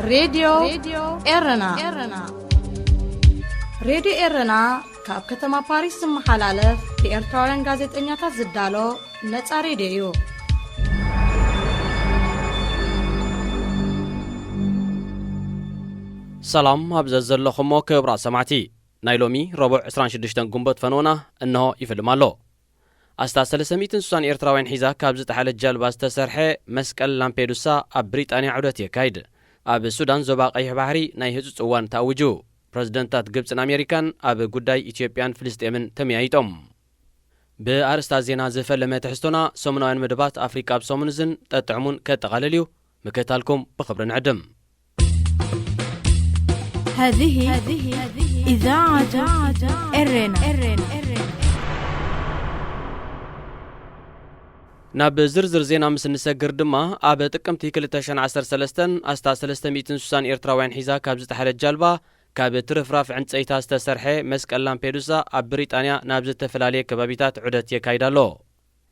راديو إيرنا راديو إيرنا كاب كتما باريس محلالف بإرتورن غازت إنياتا زدالو نتا راديو سلام أبزز اللخمو كبرا سمعتي نايلومي ربع 26 قنبت فنونا إنه يفلم الله أستاذ سلسميتن سوسان إرتراوين حيزا كابزت حالة جالباز تسرحي مسكال لامبيدوسا أب بريطانيا عودتي كايد أب السودان زباق أي بحري ناي هزوز اوان تاوجو برزيدنتات قبسن أمريكان أب قداي إثيوبيان فلسطيمن تميايتهم بأرستا زينا زفل لما تحستونا سومنوين مدبات أفريكا بسومنزن تتعمون كتغالليو مكتالكم بخبر عدم هذه إذاعة إرنا ناب زرزر زينا مس نسجر دما أب تقمتي كلتاشن 13 أستا 300 سوسان إرتراوين حيزا كابزت حالة جالبا كاب ترفراف عند سيتا استسرحي مسك لامبيدوسا أب بريطانيا نابزت تفلالي كبابيتات عدت يكايدالو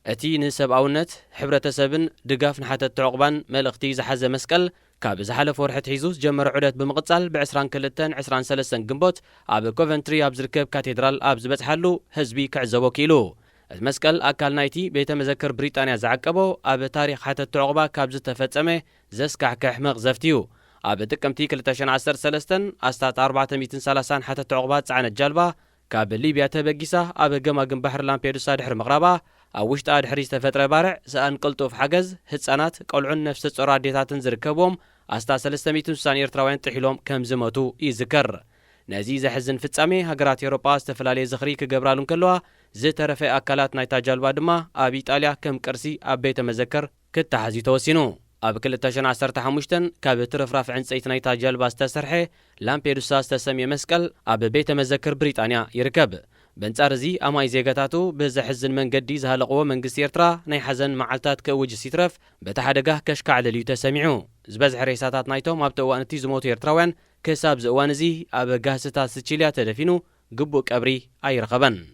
أتي نسب أونت حبرتسبن دقاف نحتت تعقبان ملختي زحزة مسكل كاب زحلف ورحة حيزوس جمر عدت بمقتصل بعسران كلتن عسران سلسن قنبوت أب كوفنتري أب زركب كاتدرال أب زبت حلو هزبي كعزو كيلو المسكل أكال نايتي بيت مذكر بريطانيا زعقبو أب تاريخ حتى تعقبا كاب زتفتسمه زسكع كحمق زفتيو أب تكمتي كلتاشن 13 أستات 430 حتى تعقبات عن الجلبة كاب ليبيا تبقيسة أب جما جنب بحر لامبيدوسا دحر مغربا أو وشت آد حريس فترة بارع سأن قلتو في حجز هتسانات قولعن نفس الصورة ديتاتن زركبهم أستا 300 سوسان إرتراوين تحيلهم كم زموتو يذكر نزيز حزن فتسامي هجرات أوروبا استفلالي زخري كجبرالون كلها زت رفع أكلات نايتا جالبا دما أبي إيطاليا كم كرسي أبيت مذكر كتحزي توسينو أب كل تاشن 15 كابت رفراف عند سيت نايتا جالبا استسرحي لامبيدوسا استسمي مسكل أب بيت مذكر بريطانيا يركب بنصارزي أماي زيغاتاتو بزحزن من قدي زهلقوا من قسيرترا ناي حزن معلتات كوج سيترف بتحدقه كشكع لليو تسمعو زبزح ريساتات نايتو ما بتوانتي زموت يرتراوين كساب زوانزي أب قاستا سيتشيليا تدفينو قبوك أبري أي رقبن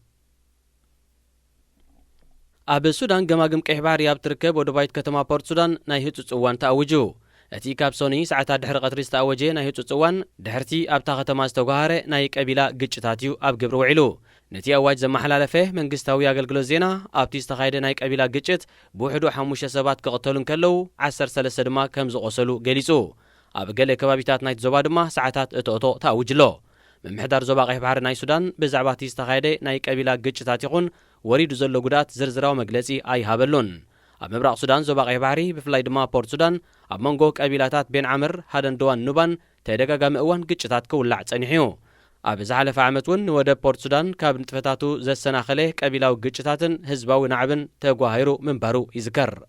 أب السودان جماجم كحباري أب تركب ودبايت كتما بورت سودان ناي هتوت اوان تأوجو أتي كابسوني ساعتها دحر قطريس تأوجي ناي هتوت اوان دحرتي أب تاختما استوغهاري ناي قبيلة قجتاتيو أب قبرو علو نتي أواج زما حلالفه من قستاوي أقلقلو زينا أب تيستخايد ناي قبيلة قجت بوحدو حموش سبات كقتلون كلو 13 دما كم زغسلو قليسو أب قلي كبابيتات نايت زوبا دما ساعتات اتوتو تأوجلو من محدار زوبا غيح بحر ناي سودان بزعبات تيستخايد ناي قبيلة قجتاتيقون وريدو زلو قدات زرزراو مقلسي أي هابلون أب مبراق سودان زوبا غيح بحري بفلاي دما بورت سودان أب منغو قبيلاتات بين عمر هادن دوان نوبان تيدقا قامئوان قجتات كولع تسانيحيو أب زحلف عمتون ودى بورت سودان كاب نتفتاتو زسنا خليه قبيلاو قجتاتن هزباو نعبن تقواهيرو منبارو يذكر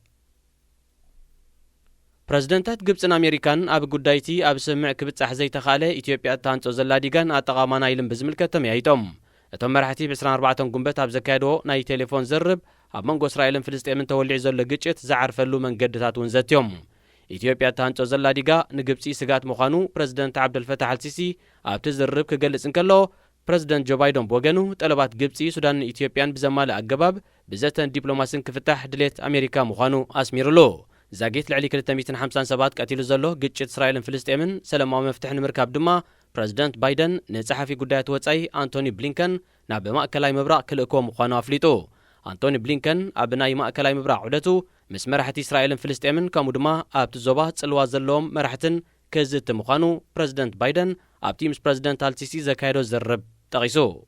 برزيدنتات قبسن أمريكان أب قدايتي أب سمع كبتسح زي تخالي إثيوبيا تانتو زلاديغان أتغامانا يلم بزملكة تميايتهم اتم مرحتي بسران 4 قنبت أب زكادو ناي تليفون زرب أب منغو إسرائيل فلسطين تولي زل قجت زعر فلو من قدتات ونزتيهم إثيوبيا تانتو زلاديغا نقبسي سقات مخانو برزيدنت عبد الفتاح السيسي أب تزرب كجلس انكالو برزيدنت جو بايدن بوغنو طلبات قبسي سودان إثيوبيان بزمال أقباب بزتن دبلوماسين كفتح دليت أمريكا مخانو أسميرلو زاقيت لعلي 357 قاتلو زلو قجت إسرائيل فلسطين سلام مفتح مركب دما برزيدنت بايدن نصحفي قدايات وصاي أنتوني بلينكن ناب مأكلاي مبراق كلكو مخانو أفليتو أنتوني بلينكن أبناي مأكلاي مبراق عدتو مس مرحة إسرائيل فلسطين كامو دما أب تزوبات سلوا زلوم مرحتن كزت مخانو برزيدنت بايدن أب تيمس برزيدنت السيسي زكايرو زرب تغيسو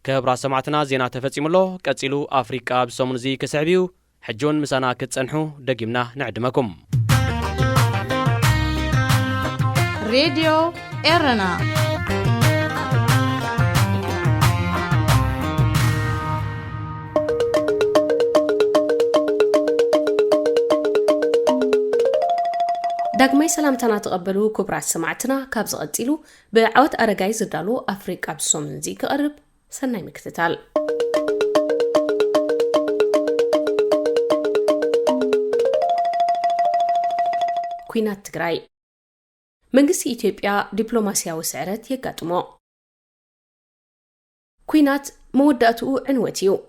كبرا سمعتنا زينا تفصيملو قصيلو أفريقيا بسومن زي كسعبيو حجون مسانا كتصنحو دقيمنا نعدمكم راديو إيرنا داغماي سلامتنا تقبلوا كبرات سمعتنا كابز قتيلو بعوت أرقاي زدالو أفريقيا بسومن زي كقرب سناي مكتتال كوينات تقراي منقسي إثيوبيا دبلوماسيا وسعرات يقاتمو كوينات موداتو عنوتيو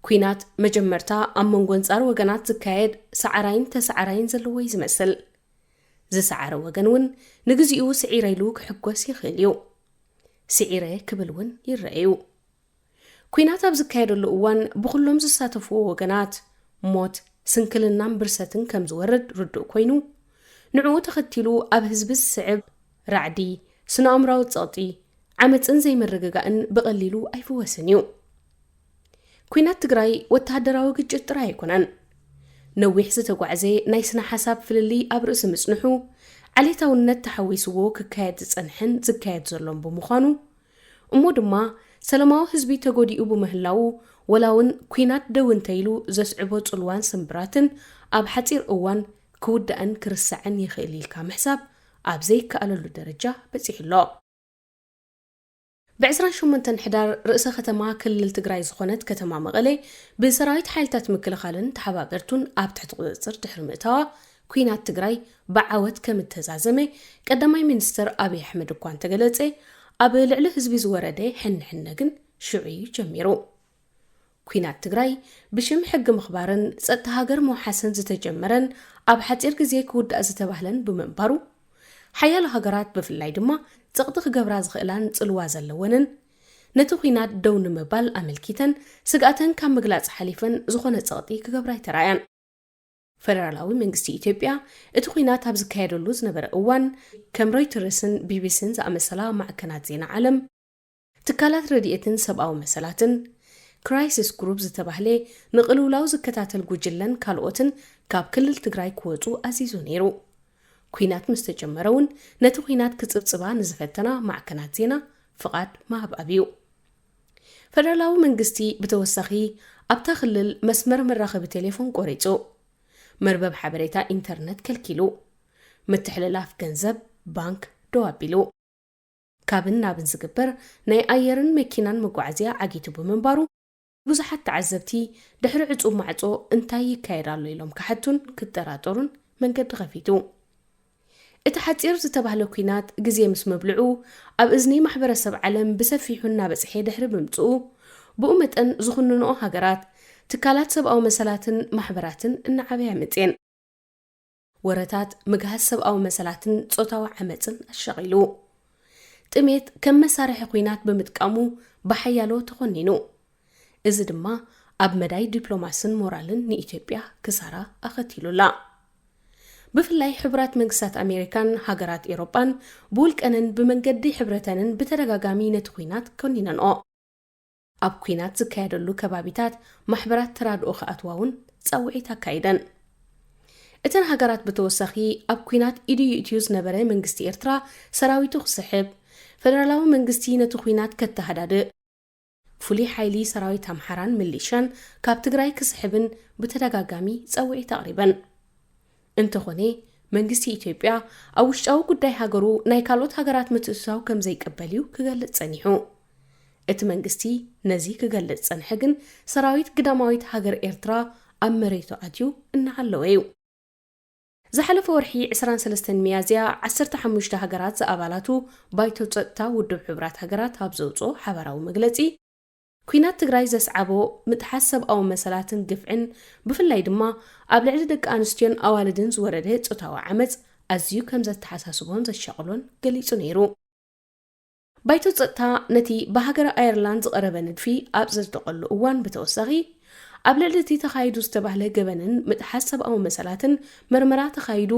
كوينات مجمرتا أمونغون صار وغنات زكايد سعرين تسعرين زلوي زمسل ዝሰዓረ ወገን እውን ንግዚኡ ስዒረ ኢሉ ክሕጎስ ይኽእል እዩ ስዒረ ክብል እውን ይረአዩ ኩናት ኣብ ዝካየደሉ እዋን ብኩሎም ዝሳተፍዎ ወገናት ሞት ስንክልናን ብርሰትን ከም ዝወርድ ርዱእ ኮይኑ ንዕኡ ተኸቲሉ ኣብ ህዝቢ ዝስዕብ ራዕዲ ስነ-ኣእምራዊ ፀቕጢ ዓመፅን ዘይምርግጋእን ብቐሊሉ ኣይፍወስን እዩ ኩናት ትግራይ ወተሃደራዊ ግጭት ጥራይ ኣይኮነን ነዊሕ ዝተጓዕዘ ናይ ስነ ሓሳብ ፍልሊ ኣብ ርእሲ ምጽንሑ ዓሌታውነት ተሓዊስዎ ክካየድ ዝጸንሕን ዝካየድ ዘሎን ብምዃኑ እሞ ድማ ሰላማዊ ህዝቢ ተጎዲኡ ብምህላው ወላውን ኩናት ደው እንተይሉ ዘስዕቦ ጽልዋን ስምብራትን ኣብ ሓጺር እዋን ክውዳእን ክርስዓን ይኽእል ኢልካ ምሕሳብ ኣብ ዘይከኣለሉ ደረጃ በፂሕሎ ب28 حدار رئيس ختما كلل تግራይ ዝኾነት ከተማ መቐለ ብሰራዊት ሓይልታት ምክልኻልን ተሓባበርቱን ኣብ ትሕቲ ቁጥጥር ድሕሪ ምእታዋ ኩናት ትግራይ ብዓወት ከም ተዛዘመ ቀዳማይ ሚኒስትር አብይ አሕመድ እኳ ተገለጸ ኣብ ልዕሊ ህዝቢ ዝወረደ ሕንሕነ ግን ሽዑይ ጀሚሩ ኩናት ትግራይ ብሽም ሕጊ ምኽባርን ጸጥታ ሃገር መዋሓስን ዝተጀመረን ኣብ ሓጺር ግዜ ክውዳእ ዝተባህለን ብምንባሩ ሓያሎ ሃገራት ብፍላይ ድማ ጽቕጥኽ ገብራ ዝኽእላን ጽልዋ ዘለወንን ነቲ ኩናት ደው ንምባል ኣመልኪተን ስጋኣተን ካብ ምግላጽ ሓሊፈን ዝኾነ ጽቕጢ ክገብራ ይተራያን ፌደራላዊ መንግስቲ ኢትዮጵያ እቲ ኩናት ኣብ ዝካየደሉ ዝነበረ እዋን ከም ሮይተርስን ቢቢሲን ዝኣመሰላ ማዕከናት ዜና ዓለም ትካላት ረድኤትን ሰብኣዊ መሰላትን ክራይሲስ ግሩፕ ዝተባህለ ንቕልውላው ዝከታተል ጉጅለን ካልኦትን ካብ ክልል ትግራይ ክወፁ ኣዚዙ ነይሩ ኩናት ምስተጀመረውን ነቲ ኩናት ክጽብጽባ ንዝፈተና ማዕከናት ዜና ፍቓድ ማህብ ኣብዩ ፌደራላዊ መንግስቲ ብተወሳኺ ኣብታ ክልል መስመር መራኸቢ ቴሌፎን ቆሪጹ መርበብ ሓበሬታ ኢንተርኔት ከልኪሉ ምትሕልላፍ ገንዘብ ባንክ ደው ኣቢሉ ካብን ናብን ዝግበር ናይ ኣየርን መኪናን መጓዓዝያ ዓጊቱ ብምንባሩ ብዙሓት ተዓዘብቲ ድሕሪ ዕጹብ ማዕጾ እንታይ ይካየዳሎ ኢሎም ክሓቱን ክጠራጠሩን መንገዲ ኸፊቱ እቲ ሓጺር ዝተባህለ ኩናት ግዜ ምስ መብልዑ ኣብ እዝኒ ማሕበረሰብ ዓለም ብሰፊሑ እናበጽሐ ድሕሪ ብምጽኡ ብኡ መጠን ዝኽንንኦ ሃገራት ትካላት ሰብኣዊ መሰላትን ማሕበራትን እናዓበያ መጽን ወረታት ምግሃዝ ሰብኣዊ መሰላትን ጾታዊ ዓመፅን ኣሸቒሉ ጥሜት ከም መሳርሒ ኩናት ብምጥቃሙ ብሓያሎ ተኾኒኑ እዚ ድማ ኣብ መዳይ ዲፕሎማስን ሞራልን ንኢትዮጵያ ክሳራ ኣኸቲሉላ ብፍላይ ሕብራት መንግስታት ኣሜሪካን ሃገራት ኤውሮጳን ብውልቀንን ብመንገዲ ሕብረተንን ብተደጋጋሚ ነቲ ኩናት ኮኒነንኦ ኣብ ኩናት ዝካየደሉ ከባቢታት ማሕበራት ተራድኦ ከኣትዋውን ጻውዒት ኣካይደን እተን ሃገራት ብተወሳኺ ኣብ ኩናት ኢድዩ ኢትዩ ዝነበረ መንግስቲ ኤርትራ ሰራዊቱ ክስሕብ ፌደራላዊ መንግስቲ ነቲ ኩናት ከተሃዳድእ ፍሉይ ሓይሊ ሰራዊት ኣምሓራን ሚሊሻን ካብ ትግራይ ክስሕብን ብተደጋጋሚ ጻውዒት ኣቕሪበን እንተኾነ መንግስቲ ኢትዮጵያ ኣብ ውሽጣዊ ጉዳይ ሃገሩ ናይ ካልኦት ሃገራት ምትእስሳው ከም ዘይቀበል እዩ ክገልጽ ጸኒሑ እቲ መንግስቲ ነዚ ክገልጽ ጸንሐ ግን ሰራዊት ግዳማዊት ሃገር ኤርትራ ኣብ መሬቱ ኣትዩ እናሃለወ እዩ ዝሓለፈ ወርሒ 23 ሚያዝያ 15 ሃገራት ዝኣባላቱ ባይቶ ጸጥታ ውድብ ሕብራት ሃገራት ኣብ ዘውፅኦ ሓበራዊ መግለጺ ኩናት ትግራይ ዘስዓቦ ምትሓስ ሰብኣዊ መሰላትን ግፍዕን ብፍላይ ድማ ኣብ ልዕሊ ደቂ ኣንስትዮን ኣዋልድን ዝወረደ ጾታዊ ዓመፅ ኣዝዩ ከም ዘተሓሳስቦን ዘሸቕሎን ገሊጹ ነይሩ ባይቶ ጸጥታ ነቲ ብሃገር ኣየርላንድ ዝቐረበ ንድፊ ኣብ ዘልተቐሉ እዋን ብተወሳኺ ኣብ ልዕሊ እቲ ተኻይዱ ዝተባህለ ገበንን ምትሓስ ሰብኣዊ መሰላትን መርመራ ተኻይዱ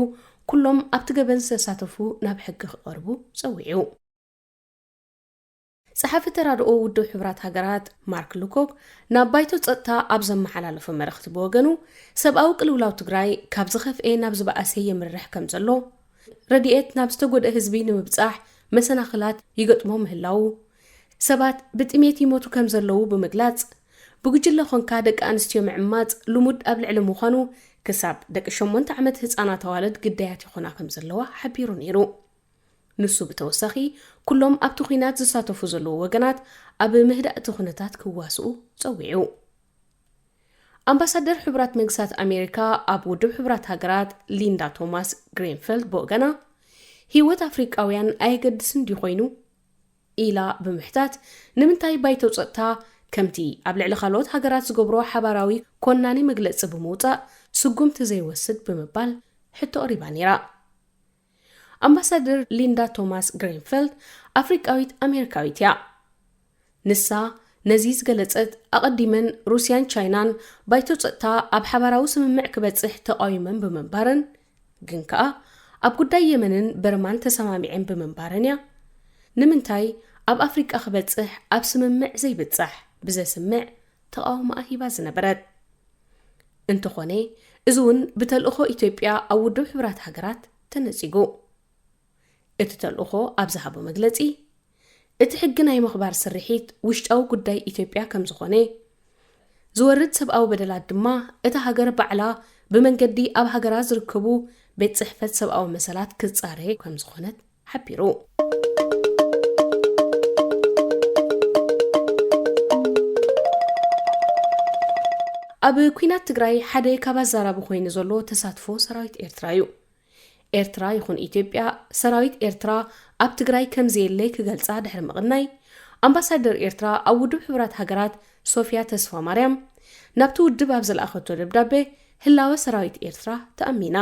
ኩሎም ኣብቲ ገበን ዝተሳተፉ ናብ ሕጊ ክቐርቡ ጸዊዑ صحافة ترادؤ ውድብ ሕብራት ሃገራት ማርክ ሉኮክ ናብ ባይቶ ጸጥታ ኣብ ዘመሓላለፈ መልእኽቲ ብወገኑ ሰብኣዊ ቅልውላው ትግራይ ካብ ዝኸፍአ ናብ ዝበኣሰ የምርሕ ከም ዘሎ ረድኤት ናብ ዝተጎድአ ህዝቢ ንምብጻሕ መሰናኽላት ይገጥሞ ምህላው ሰባት ብጥሜት ይሞቱ ከም ዘለዉ ብምግላጽ ብጉጅለ ኾንካ ደቂ ኣንስትዮ ምዕማጽ ልሙድ ኣብ ልዕሊ ምዃኑ ክሳብ ደቂ 8 ዓመት ህፃናት ኣዋልድ ግዳያት ይኾና ከም ዘለዋ ሓቢሩ ነይሩ ንሱ ብተወሳኺ ኩሎም ኣብቲ ኩናት ዝሳተፉ ዘለዉ ወገናት ኣብ ምህዳእቲ ኩነታት ክዋስኡ ጸዊዑ ኣምባሳደር ሕብራት መንግስታት ኣሜሪካ ኣብ ውድብ ሕብራት ሃገራት ሊንዳ ቶማስ ግሪንፊልድ ብወገና ህይወት ኣፍሪቃውያን ኣይገድስን ዲ ኮይኑ ኢላ ብምሕታት ንምንታይ ባይቶ ጸጥታ ከምቲ ኣብ ልዕሊ ካልኦት ሃገራት ዝገብሮ ሓባራዊ ኮናኒ መግለጺ ብምውጻእ ስጉምቲ ዘይወስድ ብምባል ሕቶ ቀሪባ ነይራ ኣምባሳደር ሊንዳ ቶማስ ግሪንፊልድ ኣፍሪቃዊት ኣሜሪካዊት እያ። ንሳ ነዚ ዝገለጸት ኣቐዲመን ሩስያን ቻይናን ባይቶ ፀጥታ ኣብ ሓባራዊ ስምምዕ ክበጽሕ ተቃዊመን ብምንባረን ግን ከዓ ኣብ ጉዳይ የመንን በርማን ተሰማሚዐን ብምንባረን እያ ንምንታይ ኣብ ኣፍሪቃ ክበጽሕ ኣብ ስምምዕ ዘይብጽሕ ብዘስምዕ ተቃውሞ ሂባ ዝነበረት እንተኾነ እዚ እውን ብተልእኾ ኢትዮጵያ ኣብ ውድብ ሕብራት ሃገራት ተነጺጉ እቲ ተልእኾ ኣብ ዝሃቦ መግለጺ እቲ ሕጊ ናይ ምኽባር ስርሒት ውሽጣዊ ጉዳይ ኢትዮጵያ ከም ዝኾነ ዝወርድ ሰብኣዊ በደላት ድማ እቲ ሃገር ባዕላ ብመንገዲ ኣብ ሃገራ ዝርከቡ ቤት ጽሕፈት ሰብኣዊ መሰላት ክጻረይ ከም ዝኾነት ሓቢሩ ኣብ ኩናት ትግራይ ሓደ ካብ ኣዛራቢ ኮይኑ ዘሎ ተሳትፎ ሰራዊት ኤርትራ እዩ። ኤርትራ ይኹን ኢትዮጵያ ሰራዊት ኤርትራ ኣብ ትግራይ ከም ዘየለይ ክገልጻ ድሕሪ ምቕናይ ኣምባሳደር ኤርትራ ኣብ ውድብ ሕብራት ሃገራት ሶፊያ ተስፋ ማርያም ናብቲ ውድብ ኣብ ዘለኣኸቶ ደብዳቤ ህላወ ሰራዊት ኤርትራ ተኣሚና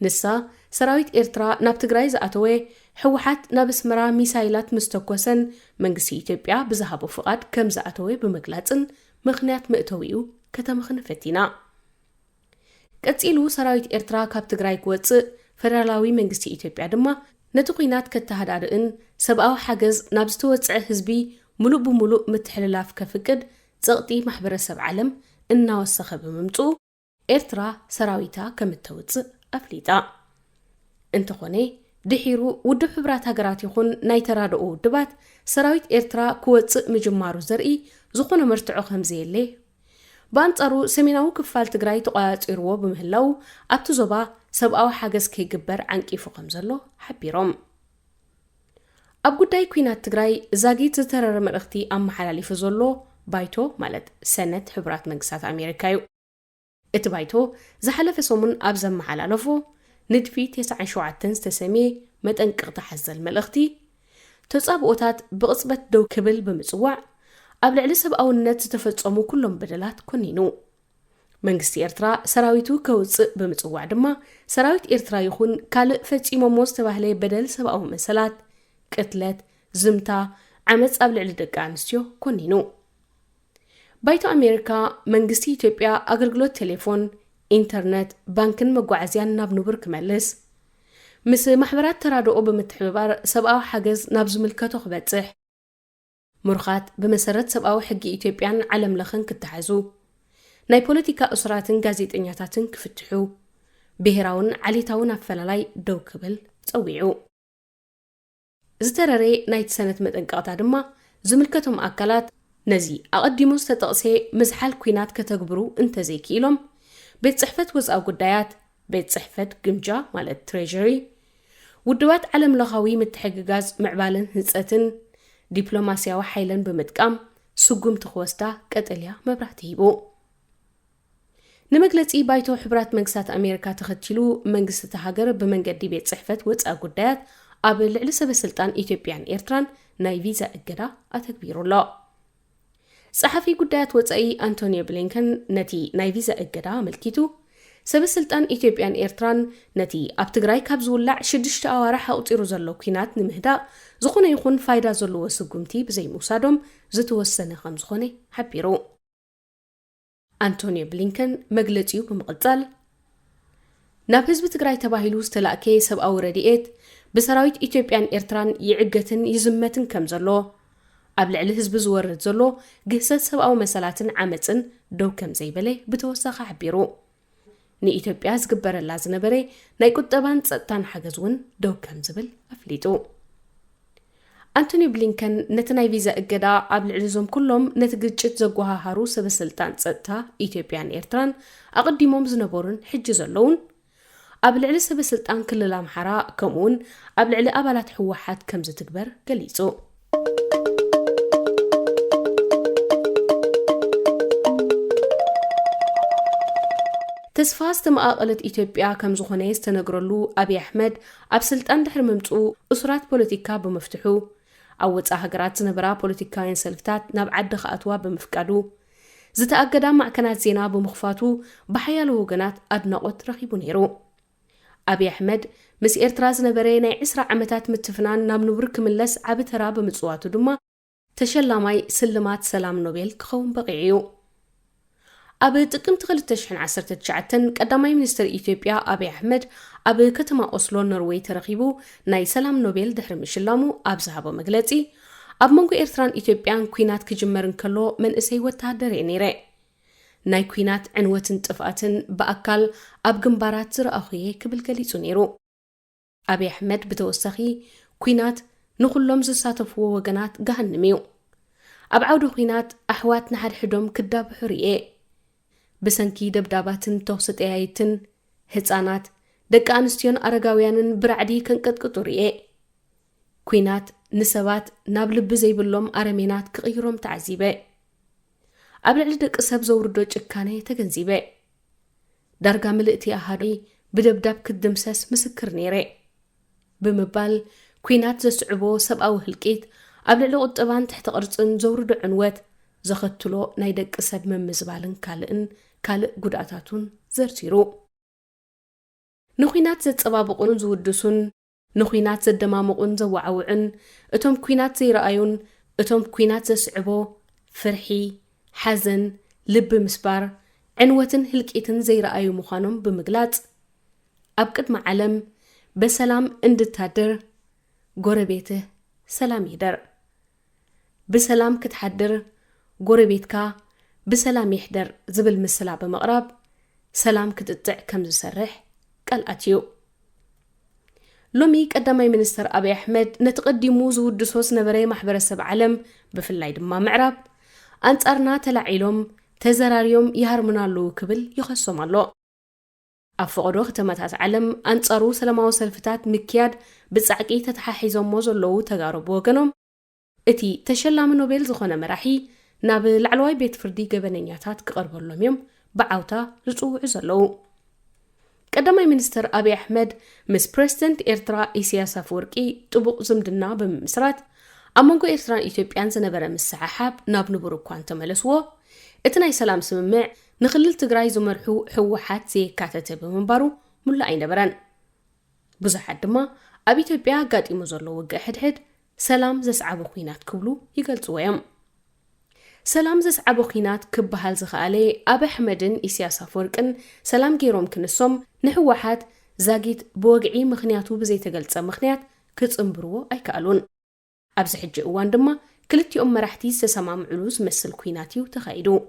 ንሳ ሰራዊት ኤርትራ ናብ ትግራይ ዝኣተወ ሕወሓት ናብ ኣስመራ ሚሳይላት ምስ ተኮሰን መንግስቲ ኢትዮጵያ ብዝሃቦ ፍቓድ ከም ዝኣተወ ብምግላጽን ምኽንያት ምእተዊኡ ከተመኽንፈቲና ቀጺሉ ሰራዊት ኤርትራ ካብ ትግራይ ክወጽእ ፌደራላዊ መንግስቲ ኢትዮጵያ ድማ ነቲ ኩናት ከተሃዳድእን ሰብኣዊ ሓገዝ ናብ ዝተወጽዐ ህዝቢ ሙሉእ ብሙሉእ ምትሕልላፍ ከፍቅድ ጸቕጢ ማሕበረሰብ ዓለም እናወሰኸ ብምምጽኡ ኤርትራ ሰራዊታ ከም እተውጽእ ኣፍሊጣ እንተኾነ ድሒሩ ውድብ ሕብራት ሃገራት ይኹን ናይ ተራድኦ ውድባት ሰራዊት ኤርትራ ክወጽእ ምጅማሩ ዘርኢ ዝኾነ መርትዖ ከም ዘየለ በአንጻሩ ሰሜናዊ ክፋል ትግራይ ተቋያጺርዎ በምህላው ኣብቲ ዞባ ሰብኣዊ ሓገዝ ከይግበር ዓንቂፉ ከም ዘሎ ሓቢሮም ኣብ ጉዳይ ኩናት ትግራይ ዛጊት ዝተረረ መልእኽቲ ኣመሓላሊፉ ዘሎ ባይቶ ማለት ሰነት ሕብራት መንግስታት ኣሜሪካ እዩ እቲ ባይቶ ዝሓለፈ ሰሙን ኣብ ዘመሓላለፎ ንድፊ 97 ዝተሰሚየ መጠንቅቕቲ ሓዘል መልእኽቲ ተጻብኦታት ብቕጽበት ደው ክብል ብምጽዋዕ ኣብ ልዕሊ ሰብኣውነት ዝተፈጸሙ ኩሎም በደላት ኮኒኑ መንግስቲ ኤርትራ ሰራዊቱ ከውጽእ ብምጽዋዕ ድማ ሰራዊት ኤርትራ ይኹን ካልእ ፈጺሞሞ ዝተባህለ በደል ሰብኣዊ መሰላት ቅትለት ዝምታ ዓመፅ ኣብ ልዕሊ ደቂ ኣንስትዮ ኮኒኑ ባይቶ ኣሜሪካ መንግስቲ ኢትዮጵያ ኣገልግሎት ቴሌፎን ኢንተርኔት ባንክን መጓዓዝያን ናብ ንቡር ክመልስ ምስ ማሕበራት ተራድኦ ብምትሕብባር ሰብኣዊ ሓገዝ ናብ ዝምልከቶ ክበጽሕ ሙርኻት ብመሰረት ሰብኣዊ ሕጊ ኢትዮጵያን ዓለም ለኽን ክትሓዙ ናይ ፖለቲካ እስራትን ጋዜጠኛታትን ክፍትሑ ብሄራውን ዓሌታውን ኣፈላላይ ደው ክብል ጸዊዑ ዝተረረ ናይቲ ሰነት መጠንቀቕታ ድማ ዝምልከቶም ኣካላት ነዚ ኣቐዲሙ ዝተጠቕሰ ምዝሓል ኩናት ከተግብሩ እንተዘይክኢሎም ቤት ጽሕፈት ወፃኢ ጉዳያት ቤት ጽሕፈት ግምጃ ማለት ትሬጀሪ ውድባት ዓለም ለኻዊ ምትሕግጋዝ ምዕባልን ህንጸትን ዲፕሎማስያዊ ሓይልን ብምጥቃም ስጉምቲ ክወስዳ ቀጠልያ መብራህቲ ሂቡ ንመግለጺ ባይቶ ሕብራት መንግስታት ኣሜሪካ ተኸቲሉ መንግስቲ ተሃገር ብመንገዲ ቤት ጽሕፈት ወፃኢ ጉዳያት ኣብ ልዕሊ ሰበስልጣን ኢትዮጵያን ኤርትራን ናይ ቪዛ እገዳ ኣተግቢሩሎ ጸሓፊ ጉዳያት ወፃኢ አንቶኒዮ ብሊንከን ነቲ ናይ ቪዛ እገዳ አመልኪቱ ሰበስልጣን ኢትዮጵያን ኤርትራን ነቲ ኣብ ትግራይ ካብ ዝውላዕ 6 ኣዋርሕ ኣውጢሩ ዘሎ ኩናት ንምህዳእ ዝኾነ ይኹን ፋይዳ ዘለዎ ስጉምቲ ብዘይምውሳዶም ዝተወሰነ ከም ዝኾነ ሓቢሩ አንቶኒዮ ብሊንከን መግለጺኡ ብምቕጻል ናብ ህዝቢ ትግራይ ተባሂሉ ዝተላእከ ሰብኣዊ ረድኤት ብሰራዊት ኢትዮጵያን ኤርትራን ይዕገትን ይዝመትን ከም ዘሎ ኣብ ልዕሊ ህዝቢ ዝወርድ ዘሎ ግህሰት ሰብኣዊ መሰላትን ዓመፅን ደው ከም ዘይበለ ብተወሳኺ ሓቢሩ ንኢትዮጵያ ዝግበረላ ዝነበረ ናይ ቁጠባን ጸጥታን ሓገዝ እውን ደው ከም ዝብል ኣፍሊጡ አንቶኒ ብሊንከን ነቲ ናይ ቪዛ እገዳ ኣብ ልዕሊ ዞም ኩሎም ነቲ ግጭት ዘጓሃሃሩ ሰበስልጣን ጸጥታ ኢትዮጵያን ኤርትራን ኣቐዲሞም ዝነበሩን ሕጂ ዘለውን ኣብ ልዕሊ ሰበስልጣን ክልል ኣምሓራ ከምኡውን ኣብ ልዕሊ ኣባላት ሕወሓት ከም ዝትግበር ገሊጹ ተስፋ ዝተመኣቐለት ኢትዮጵያ ከም ዝኾነ ዝተነግረሉ አብይ አሕመድ ኣብ ስልጣን ድሕሪ ምምጽኡ እሱራት ፖለቲካ ብምፍትሑ ኣብ ወፃኢ ሃገራት ዝነበራ ፖለቲካውያን ሰልፍታት ናብ ዓዲ ከኣትዋ ብምፍቃዱ ዝተኣገዳ ማዕከናት ዜና ብምኽፋቱ ብሓያሎ ወገናት ኣድናቆት ረኺቡ ነይሩ أبي أحمد مس إرترا زنبري ناي 10 ዓመታት متفنان ናብ ንብሩ ክምለስ ዓብ ተራ ብምጽዋቱ ድማ ተሸላማይ ስልማት ሰላም ኖቤል ክኸውን በቂዑ ኣብ ጥቅምት 2019 ቀዳማይ ሚኒስትር ኢትዮጵያ አብይ አሕመድ ኣብ ከተማ ኦስሎ ኖርዌይ ተረኺቡ ናይ ሰላም ኖቤል ድሕሪ ምሽላሙ ኣብ ዝሃቦ መግለጺ ኣብ መንጎ ኤርትራን ኢትዮጵያን ኩናት ክጅመርን ከሎ መንእሰይ ወታደር ነይረ ናይ ኩናት ዕንወትን ጥፍኣትን በአካል ኣብ ግንባራት ዝረኣኹየ ክብል ገሊጹ ነይሩ አብይ አሕመድ ብተወሳኺ ኩናት ንኹሎም ዝሳተፍዎ ወገናት ገሃንም እዩ ኣብ ዓውዲ ኩናት ኣሕዋት ንሓድሕዶም ክዳብሑ ርኤ ብሰንኪ ደብዳባትን ተውስጠያይትን ህፃናት ደቂ ኣንስትዮን ኣረጋውያንን ብራዕዲ ከንቀጥቅጡ ርኤ ኩናት ንሰባት ናብ ልቢ ዘይብሎም ኣረሜናት ክቕይሮም ተዓዚበ ኣብ ልዕሊ ደቂ ሰብ ዘውርዶ ጭካኔ ተገንዚበ ዳርጋ ምልእቲ ኣሃዲ ብደብዳብ ክድምሰስ ምስክር ነይረ ብምባል ኩናት ዘስዕቦ ሰብኣዊ ህልቂት ኣብ ልዕሊ ቁጠባን ትሕቲ ቅርጽን ዘውርዶ ዕንወት ዘኸትሎ ናይ ደቂ ሰብ መምዝባልን ካልእ ጉድኣታቱን ዘርቲሩ ንኩናት ዘጸባብቁን ዝውድሱን ንኩናት ዘደማምቁን ዘዋዓውዕን እቶም ኩናት ዘይረኣዩን እቶም ኩናት ዘስዕቦ ፍርሒ ሓዘን ልቢ ምስባር ዕንወትን ህልቂትን ዘይረኣዩ ምዃኖም ብምግላጽ ኣብ ቅድሚ ዓለም በሰላም እንድታድር ጎረቤትህ ሰላም ይደር بسلام كتحدر قربيتكا بسلام يحدر زبل مسلا بمقرب سلام كتتع كم زسرح قال أتيو لومي قدامي منستر أبي أحمد نتقدمو زود دسوس نبري محبر السبع علم بفلاي دما معرب أنت أرنا تلعيلهم تزراريوم يهرمنا له كبل يخصهم الله أفقدو ختمات علم أنت أرو سلامو سلفتات مكياد بتسعقي تتححيزهم موزلو تجارب وغنم اتي تشلام نوبل زخونه مراحي ناب العلواي بيت فردي جبنياتات كقربلهم يوم بعوتا رصوع زلو قدامي منستر أبي أحمد مس بريزيدنت إرترا إسياس أفورقي طبق زمدنا بمسرات أمانكو إرتران إثيوبيان زنبرة مسححاب ناب نبرو كوان تملسوه اتناي سلام سممع نخلل تقراي زمرحو حوحات زي كاتته بمنبارو ملا أين بران بزحات دما أبي إثيوبيا قاد إموزرلو وقع حد سلام زسعبو خينات كبلو يقلصوا يم سلام زسعبو خينات كبهال زخالي أبي أحمدن إسياس أفورقن سلام جيروم كنسوم نحوحات زاقيت بوقعي مخنياتو بزي تقلصا مخنيات كتصنبرو أي كالون أبز حج اوان دما كلتي مرحتي سسمام علوز مسل كويناتيو تخايدو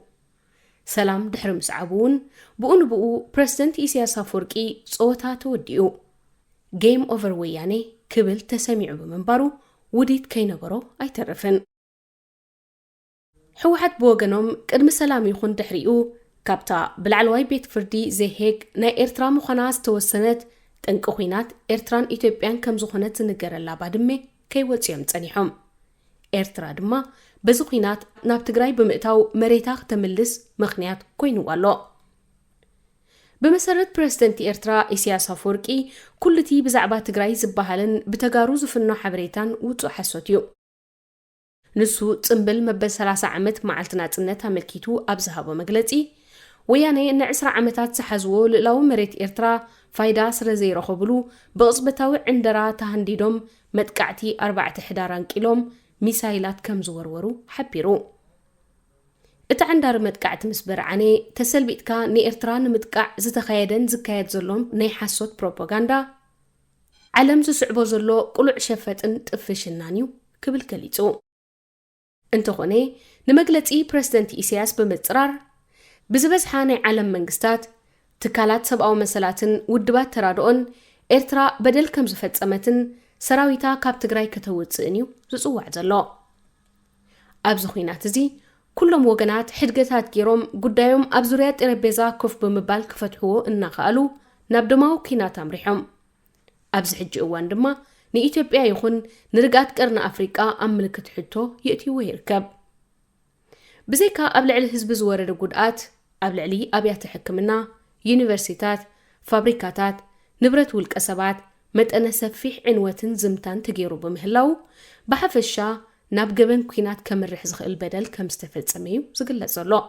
سلام دحر مسعبون بقو بريزيدنت إسياس أفورقي صوتا توديو جيم اوفر وياني كبل تسميعو بمنبارو وديت كينبرو أي ترفن حوحت بوغنوم قدم سلام يخون دحريو كابتا بالعلواي بيت فردي زي هيك ناي إرترا مخناس توسنت تنقو خينات إرتران إثيوبيان كم زخونت زنقر اللابادمي كي وطيام تانيحهم إرترا دما بزو خينات ناب تقراي بمئتاو مريتاخ تملس مخنيات كوينو والو بمسرت بريزيدنت إرترا إسياس أفورقي كلتي بزعبا تقراي زبهالن بتقارو زفنو حبريتان وطو حسوتيو نسو تنبل مبل 30 عمت معالتنات النتا ملكيتو أبزهابو مقلتي وياني إن 10 عمتات سحزوو لو مريت إرترا فايدا سرزي رخبلو بغصبتاو عندرا تهنديدوم متقعتي 4 كيلوم ميسايلات كم زورورو حبيرو اتعندار متقعت مسبر عني تسلبيتكا ني إرتران متقع زتخايدن زكايد زلوم ني حاسوت بروباغاندا علم زسعبو زلو قلوع شفتن تفشنانيو كبل كليتو انتخوني نمقلتي بريزيدنت إسياس بمتصرار بزبزحا ني علم منقستات تكالات سبقاو مسلاتن ودبات ترادون إرترا بدل كم زفتسمتن سراويتا كاب تقراي كتوتسئنيو زسوع زلو أبزخوينات زي كلهم وغنات حدقتات كيروم قدايوم أبزوريات إربيزا كف بمبال كفتحوه إناقالو نابدماو كينات أمريحهم أبز حج اوان دما ني إثيوبيا يخون نرقات قرن أفريقا أملكت حتو يأتي ويركب بزيكا أبلع الهزب زوارد قدات أبلع لي أبيات حكمنا يونيفرسيتات فابريكاتات نبرت والكسبات متأنا سفيح عنواتن زمتان تجيرو بمهلاو بحفشا ناب جبن كينات كم الرحزخ البدل كم استفدت سميو زقلت زلو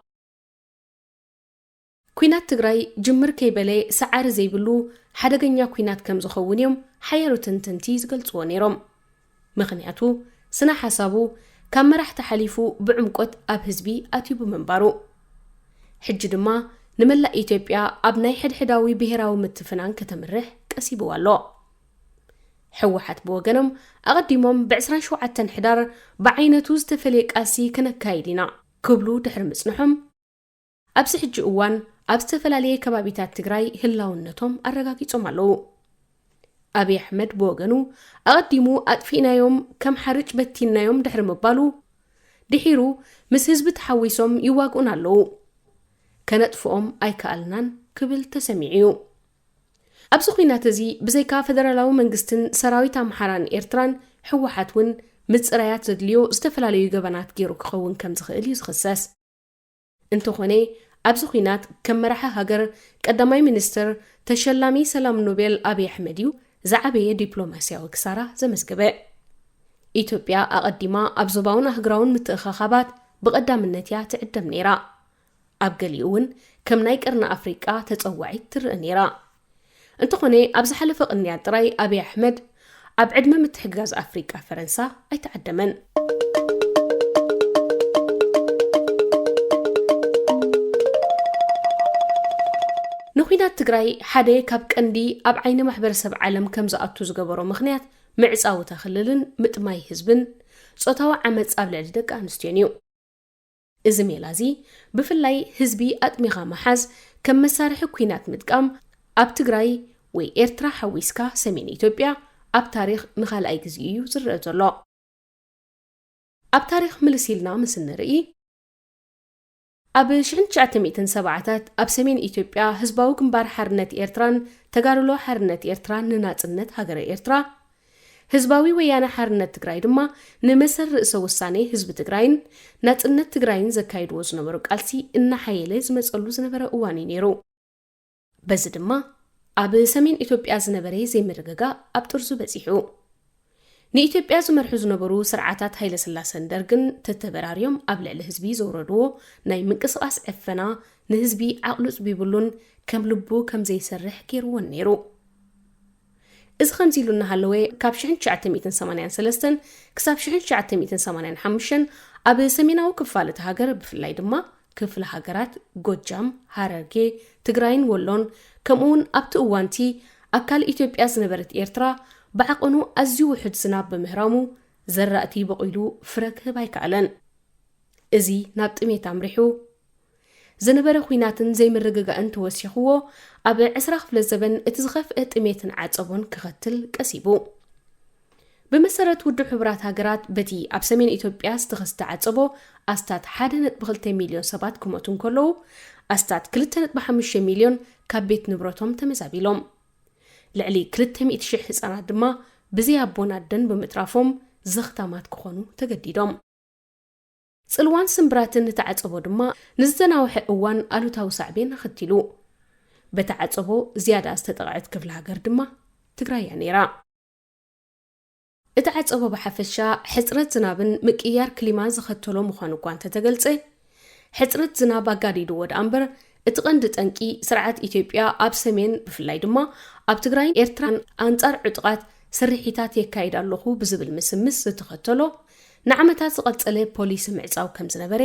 ኩናት ትግራይ ጅምር ከይበለ ሰዓር ዘይብሉ ሓደገኛ ኩናት ከም ዝኸውን እዮም ሓያሎ ተንተንቲ ዝገልጽዎ ነይሮም። ምኽንያቱ ስነ ሓሳቡ ካብ መራሕቲ ሓሊፉ ብዕምቆት ኣብ ህዝቢ ኣትዩ ምንባሩ ሕጂ ድማ ንመላእ ኢትዮጵያ ኣብ ናይ ሕድሕዳዊ ብሄራዊ ምትፍናን ከተምርሕ ቀሲብዋ ኣሎ። ሕወሓት ብወገኖም ኣቐዲሞም ብ27 ሕዳር ብዓይነቱ ዝተፈለየ ቃልሲ ከነካይድ ኢና ክብሉ ድሕሪ ምጽንሖም ኣብዚ ሕጂ እዋን ኣብ ዝተፈላለየ ከባቢታት ትግራይ ህላውነቶም ኣረጋጊጾም ኣለዉ። ኣብይ ኣሕመድ ብወገኑ ኣቐዲሙ ኣጥፊናዮም ከም ሓርጭ በቲናዮም ድሕሪ ምባሉ ድሒሩ ምስ ህዝቢ ተሓዊሶም ይዋግኡን ኣለዉ። ከነጥፍኦም ኣይከኣልናን ክብል ተሰሚዑ እዩ። ኣብዚ ኩናት እዚ ብዘይካ ፌደራላዊ መንግስትን ሰራዊት ኣምሓራን ኤርትራን ሕወሓት እውን ምጽራያት ዘድልዮ ዝተፈላለዩ ገበናት ገይሩ ክኸውን ከም ዝኽእል እዩ ዝኽሰስ። እንተኾነ ኣብዚ ኩናት ከም መራሒ ሃገር ቀዳማይ ሚኒስትር ተሸላሚ ሰላም ኖቤል ኣብይ ኣሕመድ እዩ ዝዓበየ ዲፕሎማስያዊ ክሳራ ዘመዝገበ። ኢትዮጵያ ኣቐዲማ ኣብ ዞባውን ኣህጉራውን ምትእኽኻባት ብቐዳምነት እያ ትዕደም ነይራ። ኣብ ገሊኡ እውን ከም ናይ ቀርኒ ኣፍሪቃ ተጸዋዒት ትርአ ነይራ። እንተኾነ ኣብ ዝሓለፈ ቅንያት ጥራይ ኣብይ ኣሕመድ ኣብ ዕድመ ምትሕግጋዝ ኣፍሪቃ ፈረንሳ ኣይተዓደመን። ንኩናት ትግራይ ሓደ ካብ ቀንዲ ኣብ ዓይኒ ማሕበረሰብ ዓለም ከም ዝኣቱ ዝገበሮ ምኽንያት ምዕፃውታ ክልልን ምጥማይ ህዝብን ጾታዊ ዓመፅ ኣብ ልዕሊ ደቂ ኣንስትዮን እዩ። እዚ ሜላ እዚ ብፍላይ ህዝቢ ኣጥሚኻ መሓዝ ከም መሳርሒ ኩናት ምጥቃም ኣብ ትግራይ ወይ ኤርትራ ሓዊስካ ሰሜን ኢትዮጵያ ኣብ ታሪኽ ንኻልኣይ ግዜ እዩ ዝርአ ዘሎ። ኣብ ታሪኽ ምልሲልና ምስ ንርኢ ኣብ 1970ታት ኣብ ሰሜን ኢትዮጵያ ህዝባዊ ግንባር ሓርነት ኤርትራን ተጋድሎ ሓርነት ኤርትራን ንናጽነት ሃገረ ኤርትራ ህዝባዊ ወያነ ሓርነት ትግራይ ድማ ንመሰር ርእሰ ውሳኔ ህዝቢ ትግራይን ናጽነት ትግራይን ዘካይድዎ ዝነበሩ ቃልሲ እናሓየለ ዝመጸሉ ዝነበረ እዋን ነይሩ። በዚ ድማ ኣብ ሰሜን ኢትዮጵያ ዝነበረ ዘይምርግጋ ኣብ ጥርዙ በጺሑ ንኢትዮጵያ ዝመርሑ ዝነበሩ ስርዓታት ሃይለ ስላሰን ደርግን ተተበራርዮም ኣብ ልዕሊ ህዝቢ ዘውረድዎ ናይ ምንቅስቓስ ዕፈና ንህዝቢ ዓቕሉ ጽቢብሉን ከም ልቡ ከም ዘይሰርሕ ገይርዎን ነይሩ። እዚ ከምዚ ኢሉ እናሃለወ ካብ 1983 ክሳብ 1985 ኣብ ሰሜናዊ ክፋል እቲ ሃገር ብፍላይ ድማ ክፍለ ሃገራት ጎጃም፣ ሃረርጌ፣ ትግራይን ወሎን ከምኡውን ኣብቲ እዋንቲ ኣካል ኢትዮጵያ ዝነበረት ኤርትራ ብዓቐኑ ኣዝዩ ውሕድ ዝናብ በምህራሙ ዘራእቲ በቂሉ ፍረ ክህብ ኣይከኣለን። እዚ ናብ ጥሜት ኣምሪሑ ዝነበረ ኩናትን ዘይምርግጋእን ተወሲኽዎ ኣብ 20 ክፍለ ዘበን እቲ ዝኸፍአ ጥሜትን ዓጸቦን ክኸትል ቀሲቡ። ብመሰረት ውድብ ሕብራት ሃገራት በቲ ኣብ ሰሜን ኢትዮጵያ ዝተኸስተ ዓጸቦ ኣስታት 1.2 ሚልዮን ሰባት ክሞቱ እንከለዉ ኣስታት 2.5 ሚልዮን ካብ ቤት ንብረቶም ተመዛቢሎም ልዕሊ 200,000 ህጻናት ድማ ብዘይ ኣቦን ኣደን ብምጥራፎም ዘኽታማት ክኾኑ ተገዲዶም። ጽልዋን ስምብራትን ተዓጸቦ ድማ ንዝተናውሐ እዋን ኣሉታዊ ሳዕቤን ኣኸቲሉ። በተዓጸቦ ዝያዳ ዝተጠቕዐት ክፍለ ሃገር ድማ ትግራይ እያ ነይራ። እቲ ዓጸቦ ብሓፈሻ ሕጽረት ዝናብን ምቅያር ክሊማን ዝኸተሎ ምዃኑ እኳ እንተተገልጸ ሕጽረት ዝናብ ኣጋዲድዎ ዳ እምበር እቲ ቀንዲ ጠንቂ ስርዓት ኢትዮጵያ ኣብ ሰሜን ብፍላይ ድማ ኣብ ትግራይን ኤርትራን ኣንጻር ዕጡቓት ስርሒታት የካይድ ኣለኹ ብዝብል ምስምስ ዝተኸተሎ ንዓመታት ዝቐጸለ ፖሊሲ ምዕጻው ከም ዝነበረ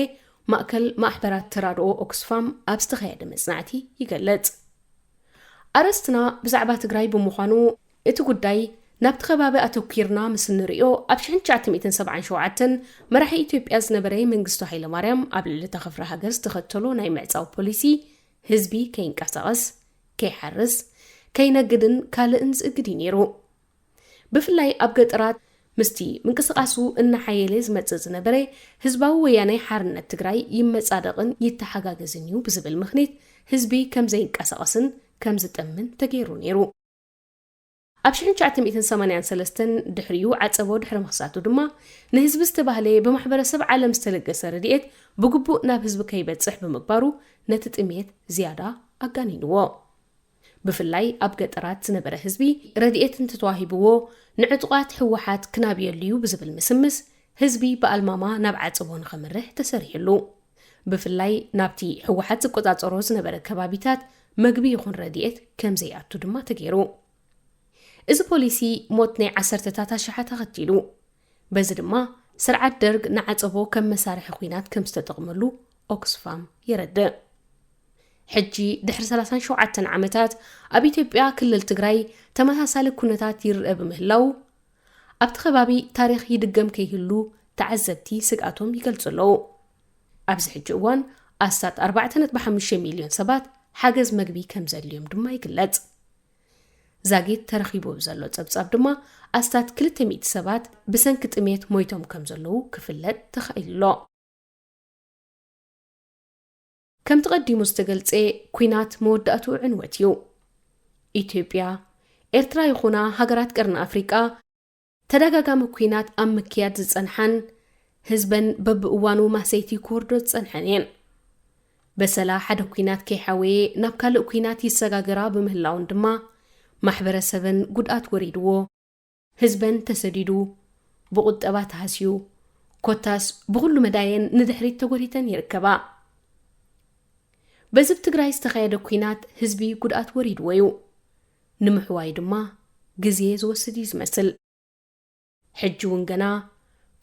ማእከል ማሕበራት ተራድኦ ኦክስፋም ኣብ ዝተኻየደ መጽናዕቲ ይገለጽ። ኣረስትና ብዛዕባ ትግራይ ብምዃኑ እቲ ጉዳይ ናብቲ ከባቢ ኣተኪርና ምስ ንሪኦ ኣብ 1977 መራሒ ኢትዮጵያ ዝነበረ መንግስቱ ሃይለማርያም ኣብ ልዕሊ እታ ክፍለ ሃገር ዝተኸተሎ ናይ ምዕጻው ፖሊሲ ህዝቢ ከይንቀሳቐስ፣ ከይሓርስ፣ ከይነግድን ካልእን ዝእግድ ነይሩ። ብፍላይ ኣብ ገጠራት ምስቲ ምንቅስቓሱ እናሓየለ ዝመጽእ ዝነበረ ህዝባዊ ወያናይ ሓርነት ትግራይ ይመጻደቕን ይተሓጋገዝን እዩ ብዝብል ምኽንያት ህዝቢ ከም ዘይንቀሳቐስን ከም ዝጠምን ተገይሩ ነይሩ። ኣብ 1983 ድሕሪኡ ዓጸቦ ድሕሪ ምኽሳቱ ድማ ንህዝቢ ዝተባህለ ብማሕበረሰብ ዓለም ዝተለገሰ ረድኤት ብግቡእ ናብ ህዝቢ ከይበጽሕ ብምግባሩ ነቲ ጥሜት ዝያዳ ኣጋኒንዎ። ብፍላይ ኣብ ገጠራት ዝነበረ ህዝቢ ረድኤት እንተተዋሂብዎ ንዕጡቓት ሕወሓት ክናብየሉ እዩ ብዝብል ምስምስ ህዝቢ ብኣልማማ ናብ ዓጸቦ ንኸምርሕ ተሰሪሕሉ። ብፍላይ ናብቲ ሕወሓት ዝቆጻጸሮ ዝነበረ ከባቢታት መግቢ ይኹን ረድኤት ከም ዘይኣቱ ድማ ተገይሩ እዚ ፖሊሲ ሞት ናይ 10ታት ኣሽሓት ተኸቲሉ በዚ ድማ ስርዓት ደርግ ንዓጸቦ ከም መሳርሒ ኩናት ከም ዝተጠቕመሉ ኦክስፋም ይረድእ ሕጂ ድሕሪ 37 ዓመታት ኣብ ኢትዮጵያ ክልል ትግራይ ተመሳሳሊ ኩነታት ይርአ ብምህላው ኣብቲ ከባቢ ታሪኽ ይድገም ከይህሉ ተዓዘብቲ ስጋቶም ይገልጹለው ኣብዚ ሕጂ እዋን ኣስታት 4.5 ሚልዮን ሰባት ሓገዝ መግቢ ከም ዘልዮም ድማ ይግለጽ ዛጊት ተረኺቡ ዘሎ ጸብጻብ ድማ ኣስታት 200 ሰባት ብሰንኪ ጥሜት ሞይቶም ከም ዘለው ክፍለጥ ተኻኢሉሎ ከም ተቐዲሙ ዝተገልጸ ኩናት መወዳእቱ ዕንወት እዩ ኢትዮጵያ ኤርትራ ይኹና ሃገራት ቀርኒ ኣፍሪቃ ተደጋጋሚ ኩናት ኣብ ምክያድ ዝጸንሐን ህዝበን በብእዋኑ ማሰይቲ ክወርዶ ዝጸንሐን እየን በሰላ ሓደ ኩናት ከይሓወየ ናብ ካልእ ኩናት ይሰጋገራ ብምህላውን ድማ ማሕበረሰብን ጉድኣት ወሪድዎ ህዝበን ተሰዲዱ ብቁጠባ ተሃስዩ ኮታስ ብኩሉ መዳየን ንድሕሪት ተጎሪተን ይርከባ በዝብ ትግራይ ዝተኻየደ ኩናት ህዝቢ ጉድኣት ወሪድዎ እዩ ንምሕዋይ ድማ ግዜ ዝወስድ ይመስል ሕጂ እውን ገና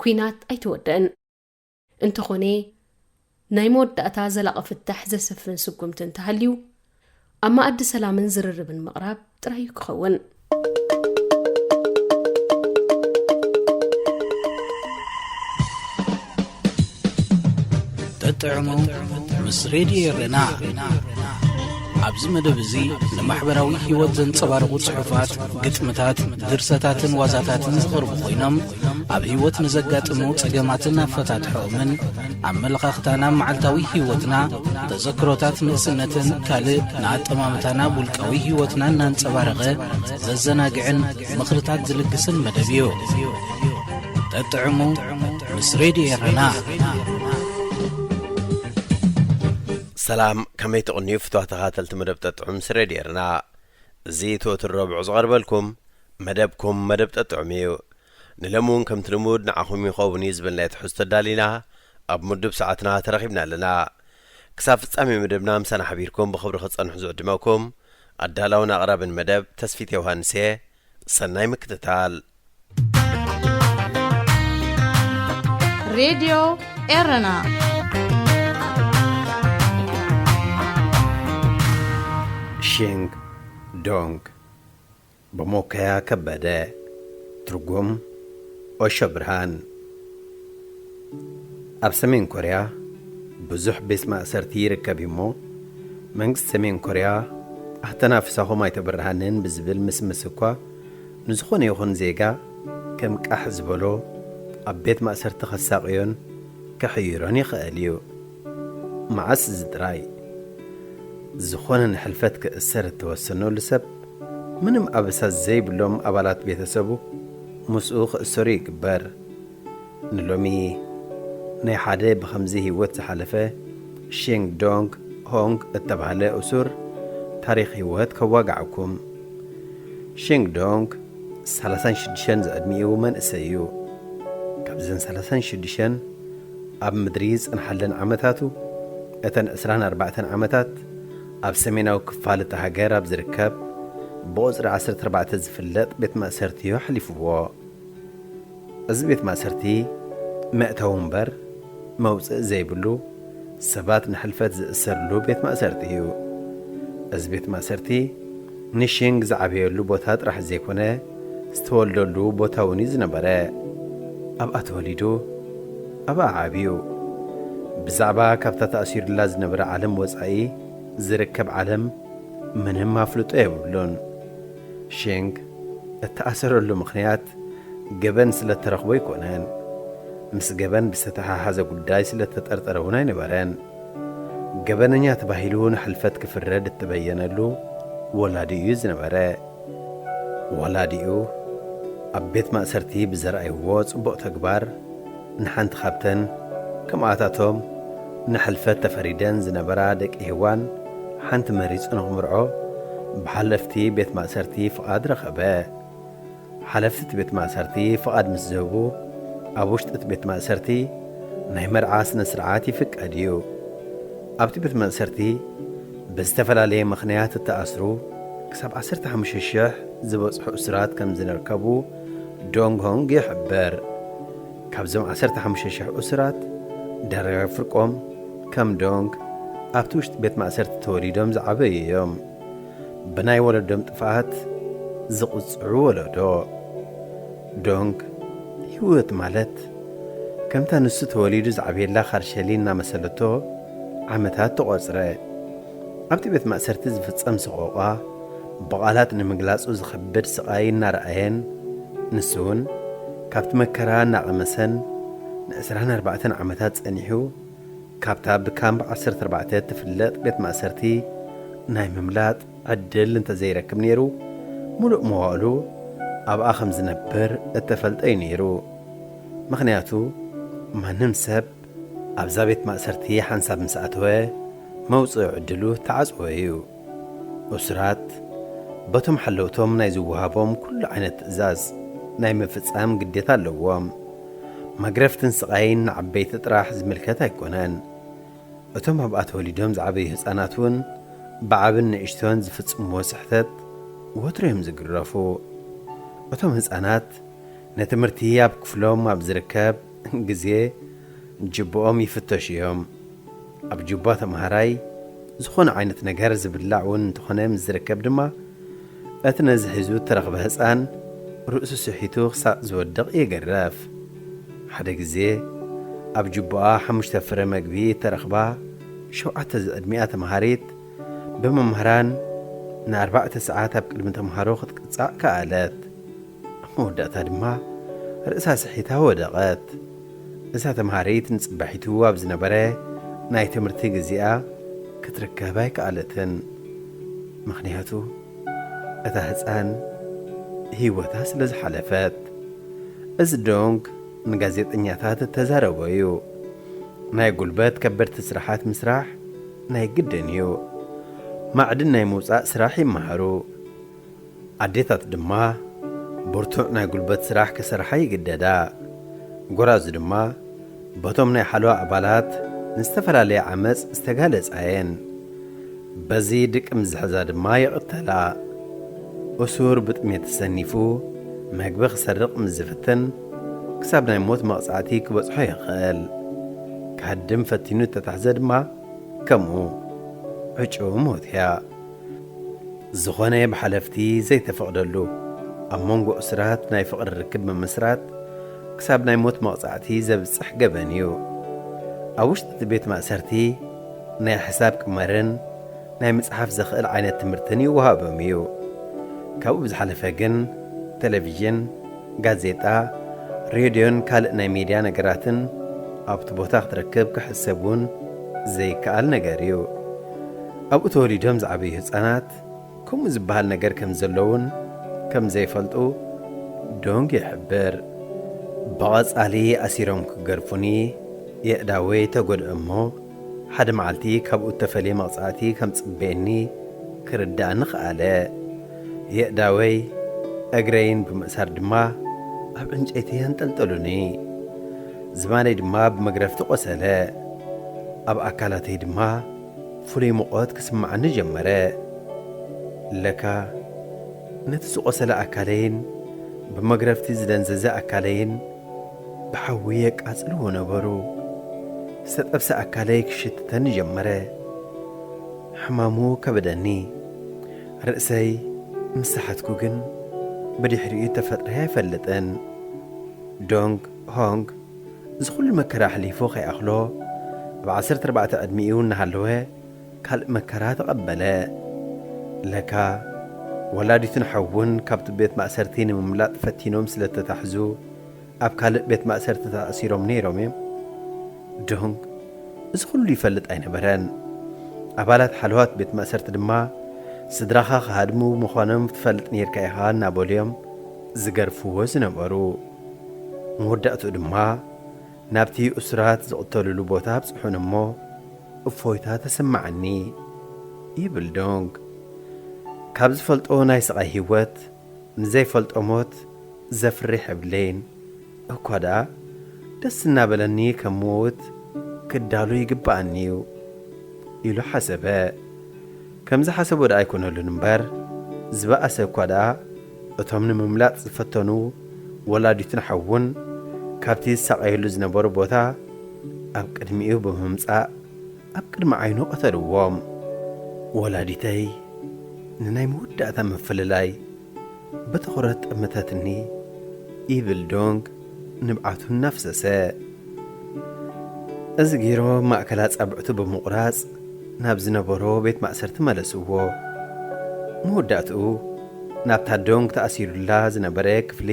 ኩናት ኣይተወደአን እንተኾነ ናይ መወዳእታ ዘላቒ ፍታሕ ዘሰፍን ስጉምቲ እንተሃልዩ ኣብ ማኣዲ ሰላምን ዝርርብን ምቕራብ ጥራይ ክኸውን ተጥዕሙ ምስ ሬድዮ የርና ኣብዚ መደብ እዚ ንማሕበራዊ ህይወት ዘንጸባርቑ ጽሑፋት ግጥምታት ድርሰታትን ዋዛታትን ዝቐርቡ ኮይኖም ኣብ ህይወት ንዘጋጥሙ ጸገማትን ኣፈታትሖምን ኣመለኻኽታና መዓልታዊ ህይወትና ተዘክሮታት ንእስነትን ካልእ ንኣጠማምታና ውልቃዊ ህይወትና እናንጸባረቐ ዘዘናግዕን ምኽርታት ዝልግስን መደብ እዩ ተጥዕሙ ምስ ሬድዮ የርና سلام كمي تقنيو فتوح تخاتلت مدب تطعم سريد يرنا زيتو الربع صغربلكم مدبكم مدب تطعميو نلمون كم تلمود نعخوم يخوبني زبن لا يتحس تدالينا أب مدب ساعتنا ترغيبنا لنا كساف تسامي مدبنا مسانا حبيركم بخبر خصان حزو دماوكم أدالونا أقرب المدب تسفيت يوهانسي سناي مكتتال راديو إرنا شينغ دونغ بموكايا كبدا ترجم أوشا برهان أب سمين كوريا بزح باسم أسرتي ركبيمو منغس سمين كوريا أحتنافسه ما يتبرهانين بزبل مسكوا نزخون يخون زيغا كم كأحزبلو أبيت ما أسرت خساقيون كحيراني خاليو معس زدراي زخون نحلفت كأسر توسنو لسب منم أبساس زي بلوم أبالات بيتسبو مسؤوخ السوري كبار نلومي ناي حادي بخمزيه هوات حلفة شينغ دونغ هونغ التبهالي أسور تاريخ هوات كواقعكم شينغ دونغ 36 زادميو من أسيو كابزن 36 أب مدريز انحلن عمتاتو أتن أسران 4 عمتات أب سميناو كفالة هاجر أب زركب بوزر 14 زفلت بيت مأسرتي وحلفوا أز بيت مأسرتي مأتهم بر موزق زي بلو سبات نحلفت زأسرلو بيت مأسرتيو أز بيت مأسرتي نشينغ زعبيلو بوتات راح زيكونا استولدولو بوتاوني زنبرا أب أتوليدو أبا عابيو بزعبا كابتا تأثير لاز نبرا عالم وزعي زركب عالم منهم مافلوط يبلون شينغ التأثر له مخنيات جبن سلة ترخبو يكونان مس جبن بستها هذا قداي سلة تتأرطرهنا ينبران جبننيا تباهلون حلفت كفرد تبين له ولاديو زنبرا ولاديو أبيت مأسرتي بزرعي ووز وبقت كبار نحنت خابتن كم آتاتهم نحلفت تفريدان زنبرا دك إهوان حنت مريض أنهم مرعو بحلفتي بيت مأسرتي فقاد رخبا حلفت بيت مأسرتي فقاد مسزوبو أبوشت بيت مأسرتي نهمر عاس نسرعاتي فك أديو ኣብቲ ቤት መእሰርቲ ብዝተፈላለየ ምኽንያት እተኣስሩ ክሳብ 15,000 ዝበፅሑ እስራት ከም ዝንርከቡ ዶንግ ሆንግ ይሕብር። ካብዞም 15,000 እስራት ዳርጋ ፍርቆም ከም ዶንግ ኣብቲ ውሽጢ ቤት ማእሰርቲ ተወሊዶም ዝዓበዩ እዮም። ብናይ ወለዶም ጥፋኣት ዝቕፅዑ ወለዶ። ዶንግ ህይወት ማለት ከምታ ንሱ ተወሊዱ ዝዓብየላ ኻርሸሊ እናመሰለቶ ዓመታት ተቖፅረ። ኣብቲ ቤት ማእሰርቲ ዝፍጸም ሰቆቓ ብቓላት ንምግላጹ ዝኸብድ ስቓይ እናረኣየን ንሱውን ካብቲ መከራ እናቐመሰን ን24 ዓመታት ጸኒሑ ካብታ ብካምብ 14 ትፍለጥ ቤት ማእሰርቲ ናይ ምምላጥ ዕድል እንተዘይረክብ ነይሩ ሙሉእ መዋእሉ ኣብኣ ከም ዝነብር እተፈልጠ እዩ ነይሩ። ምኽንያቱ ማንም ሰብ ኣብዛ ቤት ማእሰርቲ ሓንሳብ ምስ ኣተወ መውፅኡ ዕድሉ ተዓጽወ እዩ። እስራት በቶም ሓለውቶም ናይ ዝወሃቦም ኩሉ ዓይነት ትእዛዝ ናይ ምፍጻም ግዴታ ኣለዎም። መግረፍትን ስቓይን ንዓበይቲ ጥራሕ ዝምልከት ኣይኮነን። እቶም ኣብኣ ተወሊዶም ዝዓበዩ ህፃናት እውን ብዓብን ንእሽቶን ዝፍጽምዎ ስሕተት ወትሮ እዮም ዝግረፉ። እቶም ህፃናት ነትምህርቲ ኣብ ክፍሎም ኣብ ዝርከብ ግዜ ጅቦኦም ይፍተሹ እዮም። ኣብ ጅባ ተምሃራይ ዝኾነ ዓይነት ነገር ዝብላዕ እውን እንተኾነ ምስ ዝርከብ ድማ እቲ ነዚ ሒዙ ተረኽበ ህፃን ርእሱ ስሒቱ ክሳዕ ዝወድቕ ይገረፍ። ሓደ ግዜ ኣብ ጅቦኣ 5 ፍረ መግቢ ተረኽባ 7 ዝዕድሚኣ ተምሃሪት ብመምህራን ን4 ሰዓት ኣብ ቅድሚ ተምሃሮ ክትቅጻዕ ከኣለት። መወዳእታ ድማ ርእሳ ስሒታ ወደቐት። እዛ ተምሃሪት ንጽባሒቱ ኣብ ዝነበረ ናይ ትምህርቲ ግዚኣ ክትርከብ ኣይከኣለትን። ምኽንያቱ እታ ህፃን ህይወታ ስለ ዝሓለፈት። እዚ ዶንግ ንጋዜጠኛታት እተዛረበ እዩ። ናይ ጉልበት ከበድቲ ስራሓት ምስራሕ ናይ ግድን እዩ። ማዕድን ናይ ምውፃእ ስራሕ ይመሃሩ። ኣዴታት ድማ ብርቱዕ ናይ ጉልበት ስራሕ ክሰርሓ ይግደዳ። ጎራዙ ድማ በቶም ናይ ሓለዋ ኣባላት ንዝተፈላለየ ዓመፅ ዝተጋለጻየን። በዚ ድቅም ዝሕዛ ድማ ይቕተላ። እሱር ብጥሜት ተሰኒፉ መግቢ ክሰርቕ ምስ ዝፍትን ክሳብ ናይ ሞት መቕጻዕቲ ክበጽሖ ይኽእል። ካድም ፈቲኑ ተታሕዘ ድማ ከምኡ ዕጩው ሞት እያ። ዝኾነ ብሓለፍቲ ዘይተፈቕደሉ ኣብ መንጎ እስራት ናይ ፍቕሪ ርክብ ምምስራት ክሳብ ናይ ሞት መቕጻዕቲ ዘብጽሕ ገበን እዩ። ኣብ ውሽጢ ቤት ማእሰርቲ ናይ ሕሳብ ቅመርን ናይ መጽሓፍ ዘኽእል ዓይነት ትምህርትን ይወሃቦም እዩ። ካብኡ ብዝሓለፈ ግን ቴሌቪዥን፣ ጋዜጣ፣ ሬድዮን ካልእ ናይ ሚድያ ነገራትን ኣብቲ ቦታ ክትረክብ ክሕሰቡን ዘይከኣል ነገር እዩ። ኣብኡ ተወሊዶም ዝዓበዩ ህፃናት ከምኡ ዝበሃል ነገር ከም ዘለውን ከም ዘይፈልጡ ዶንግ ይሕብር። ብቐጻሊ ኣሲሮም ክገርፉኒ የእዳወይ ተጐድአ እሞ ሓደ መዓልቲ ካብኡ እተፈልየ መቕጻዕቲ ከም ጽበየኒ ክርዳእኒ ኸኣለ። የእዳወይ እግረይን ብምእሳር ድማ ኣብ ዕንጨይቲ ኣንጠልጠሉኒ። ዝባነይ ድማ ብመግረፍቲ ቖሰለ። ኣብ ኣካላተይ ድማ ፍሉይ ሙቐት ክስማዓኒ ጀመረ። ለካ ነቲ ዝቖሰለ ኣካለይን ብመግረፍቲ ዝደንዘዘ ኣካለይን ብሓዊ የቃጽልዎ ነበሩ። ዝተጠብሰ ኣካለይ ክሽትተኒ ጀመረ። ሕማሙ ከበደኒ። ርእሰይ ምሳሓትኩ ግን ብድሕሪኡ ተፈጥረይ ኣይፈልጥን። ዶንግ ሆንግ ዝኹሉ መከራ ሓሊፉ ኸይኣኽሎ ብ14 ዕድሚኡ እናሃለወ ካልእ መከራ ተቐበለ። ለካ ወላዲቱን ሓውን ካብቲ ቤት ማእሰርቲ ንምምላጥ ፈቲኖም ስለ ተታሕዙ ኣብ ካልእ ቤት ማእሰርቲ ተኣሲሮም ነይሮም እዮም። ዶንግ እዚ ኩሉ ይፈልጥ ኣይነበረን። ኣባላት ሓለዋት ቤት ማእሰርቲ ድማ ስድራኻ ኸሃድሙ ምዃኖም ትፈልጥ ነርካ ኢኻ እናበልዮም ዝገርፍዎ ዝነበሩ። መወዳእቱ ድማ ናብቲ እስራት ዝቕተልሉ ቦታ ብጽሑን እሞ እፎይታ ተሰማዓኒ ይብል ዶንግ። ካብ ዝፈልጦ ናይ ስቓይ ህይወት ንዘይፈልጦ ሞት ዘፍርሕ የብለይን። እኳ ደኣ ደስ እናበለኒ ከም ምውት ክዳሉ ይግባአኒ እዩ። ኢሉ ሓሰበ ከምዚ ሓሰብ ወደ ኣይኮነሉን እምበር ዝበኣሰ እኳ ደኣ እቶም ንምምላጥ ዝፈተኑ ወላዲቱን ሓውን ካብቲ ዝሳቐየሉ ዝነበሩ ቦታ ኣብ ቅድሚኡ ብምምጻእ ኣብ ቅድሚ ዓይኑ ቐተልዎም ወላዲተይ ንናይ መወዳእታ ምፍልላይ በትኹረት ጠመተትኒ ይብል ዶንግ ንብዓቱ እናፍሰሰ እዚ ገይሮ ማእከላት ጻብዕቱ ብምቑራጽ ናብ ዝነበሮ ቤት ማእሰርቲ መለስዎ መወዳእትኡ ናብታ ዶንግ ተኣሲሩላ ዝነበረ ክፍሊ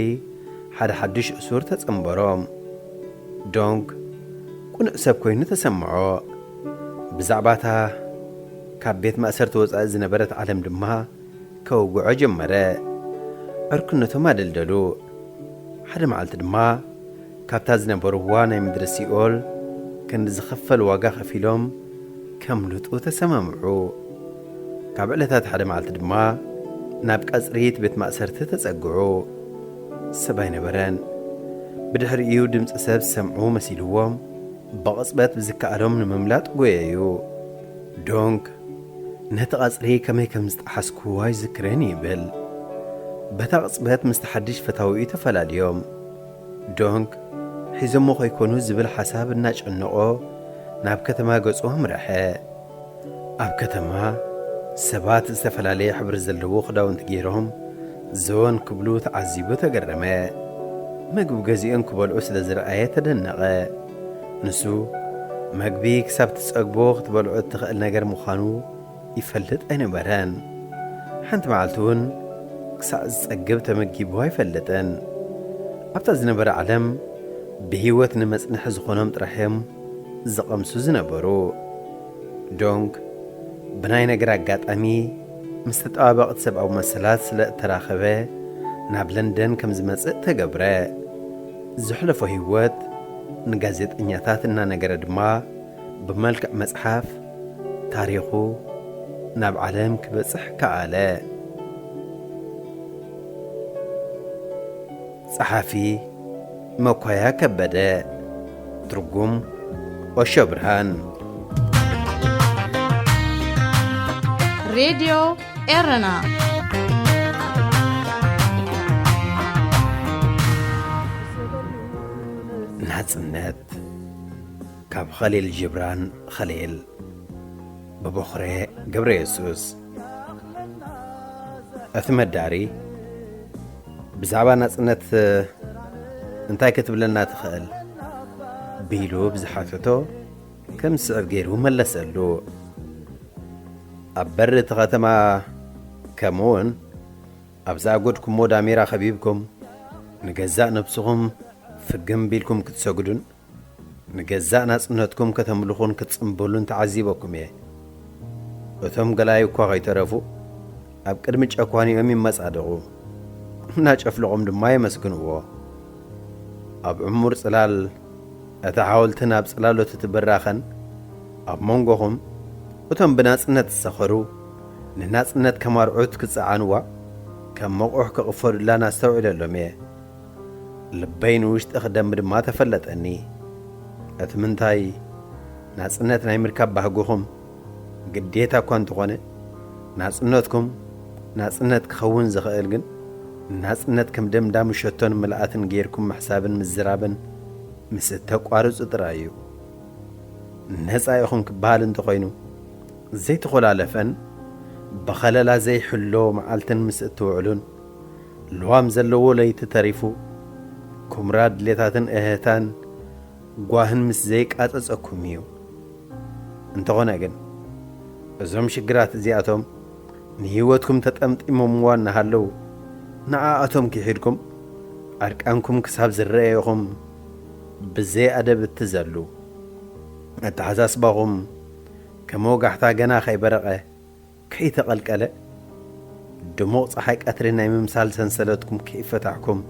ሓደ ሓድሽ እሱር ተጸምበሮም ዶንግ ቁኑዕ ሰብ ኮይኑ ተሰምዖ ብዛዕባታ ካብ ቤት ማእሰርቲ ወጻኢ ዝነበረት ዓለም ድማ ከውግዖ ጀመረ ዕርክነቶም ኣደልደሉ ሓደ መዓልቲ ድማ ካብታ ዝነበርዋ ናይ ምድሪ ሲኦል ክንዲ ዝኸፈል ዋጋ ኸፊሎም ከምልጡ ተሰማምዑ ካብ ዕለታት ሓደ መዓልቲ ድማ ናብ ቀጽሪት ቤት ማእሰርቲ ተጸግዑ ሰብ ኣይነበረን ብድሕሪኡ ድምፂ ሰብ ዝሰምዑ መሲልዎም ብቕጽበት ብዝከኣሎም ንምምላጥ ጐየዩ ዶንግ ነቲ ቐጽሪ ከመይ ከም ዝጠሓስክዎ ኣይዝክረን ይብል በታ ቅጽበት ምስቲ ሓድሽ ፈታዊኡ ተፈላለዮም ዶንግ ሒዞሞ ኸይኮኑ ዝብል ሓሳብ እናጨነቆ ናብ ከተማ ገጾም ረሐ ኣብ ከተማ ሰባት ዝተፈላለየ ሕብሪ ዘለዎ ክዳውንቲ ገይሮም ዘወን ክብሉ ተዓዚቡ ተገረመ ምግቢ ገዚኦም ክበልዑ ስለ ዝረኣየ ተደነቐ ንሱ መግቢ ክሳብ ትጸግቦ ክትበልዑ እትኽእል ነገር ምዃኑ ይፈልጥ ኣይነበረን ሓንቲ መዓልቲ እውን ክሳብ ዝጸግብ ተመጊቡ ኣይፈለጥን ኣብታ ዝነበረ ዓለም ብህይወት ንመጽንሒ ዝኾኖም ጥራሕዮም ዝቐምሱ ዝነበሩ ዶንግ ብናይ ነገር ኣጋጣሚ ምስ ተጠባበቕቲ ሰብኣዊ መሰላት ስለ እተራኸበ ናብ ለንደን ከም ዝመጽእ ተገብረ ዝሕለፎ ህይወት ንጋዜጠኛታት እናነገረ ድማ ብመልክዕ መጽሓፍ ታሪኹ ናብ ዓለም ክበጽሕ ከኣለ ጸሓፊ መኳያ ከበደ ትርጉም ኦሾ ብርሃን ሬድዮ ኤረና ናጽነት ካብ ኸሊል ጅብራን ኸሊል ብበኽሬ ገብረ የሱስ እቲ መዳሪ ብዛዕባ ናጽነት እንታይ ክትብለና ትኽእል ቢሉ ብዝሓተቶ ከም ስዕብ ገይሩ መለሰሉ ኣብ በሪ እቲ ኸተማ ከምኡውን ኣብዛ ጐድኩሞ ዳሜራ ኸቢብኩም ንገዛእ ነብስኹም ፍግም ቢልኩም ክትሰግዱን ንገዛእ ናጽነትኩም ከተምልኹን ክትጽምበሉን ተዓዚበኩም እየ እቶም ገላይ እኳ ኸይተረፉ ኣብ ቅድሚ ጨኳኒኦም ይመጻደቑ እናጨፍልቖም ድማ የመስግንዎ ኣብ ዕሙር ጽላል እታ ሓወልቲ ናብ ጽላሎት ትብራኸን ኣብ መንጎኹም እቶም ብናጽነት ዝሰኸሩ ንናጽነት ከማርዑት ክጽዓንዋ ከም መቑሕ ክቕፈዱላ ናስተውዒለሎም እየ ልበይ ንውሽጢ ኽደም ድማ ተፈለጠኒ እቲ ምንታይ ናጽነት ናይ ምርካብ ባህጉኹም ግዴታ እኳ እንተኾነ ናጽነትኩም ናጽነት ክኸውን ዝኽእል ግን ናጽነት ከም ደምዳም ሸቶን ምልኣትን ጌርኩም ምሕሳብን ምዝራብን ምስ እተቋርጹ ጥራይ እዩ ነፃ ኢኹም ክበሃል እንተኾይኑ ዘይተኾላለፈን ብኸለላ ዘይሕሎ መዓልትን ምስ እትውዕሉን ልዋም ዘለዎ ለይቲ ተሪፉ ኩምራ ድሌታትን እህታን ጓህን ምስ ዘይቃጸጸኩም እዩ እንተኾነ ግን እዞም ሽግራት እዚኣቶም ንህይወትኩም ተጠምጢሞምዋ እናሃለዉ ንዓኣቶም ክሒድኩም ዓርቃንኩም ክሳብ ዝረአየኹም ብዘይ ኣደብ እትዘሉ ኣተሓሳስባኹም ከም ወጋሕታ ገና ኸይበረቐ ከይተቐልቀለ ድሙቕ ፀሓይ ቀትሪ ናይ ምምሳል ሰንሰለትኩም ከይፈታሕኩም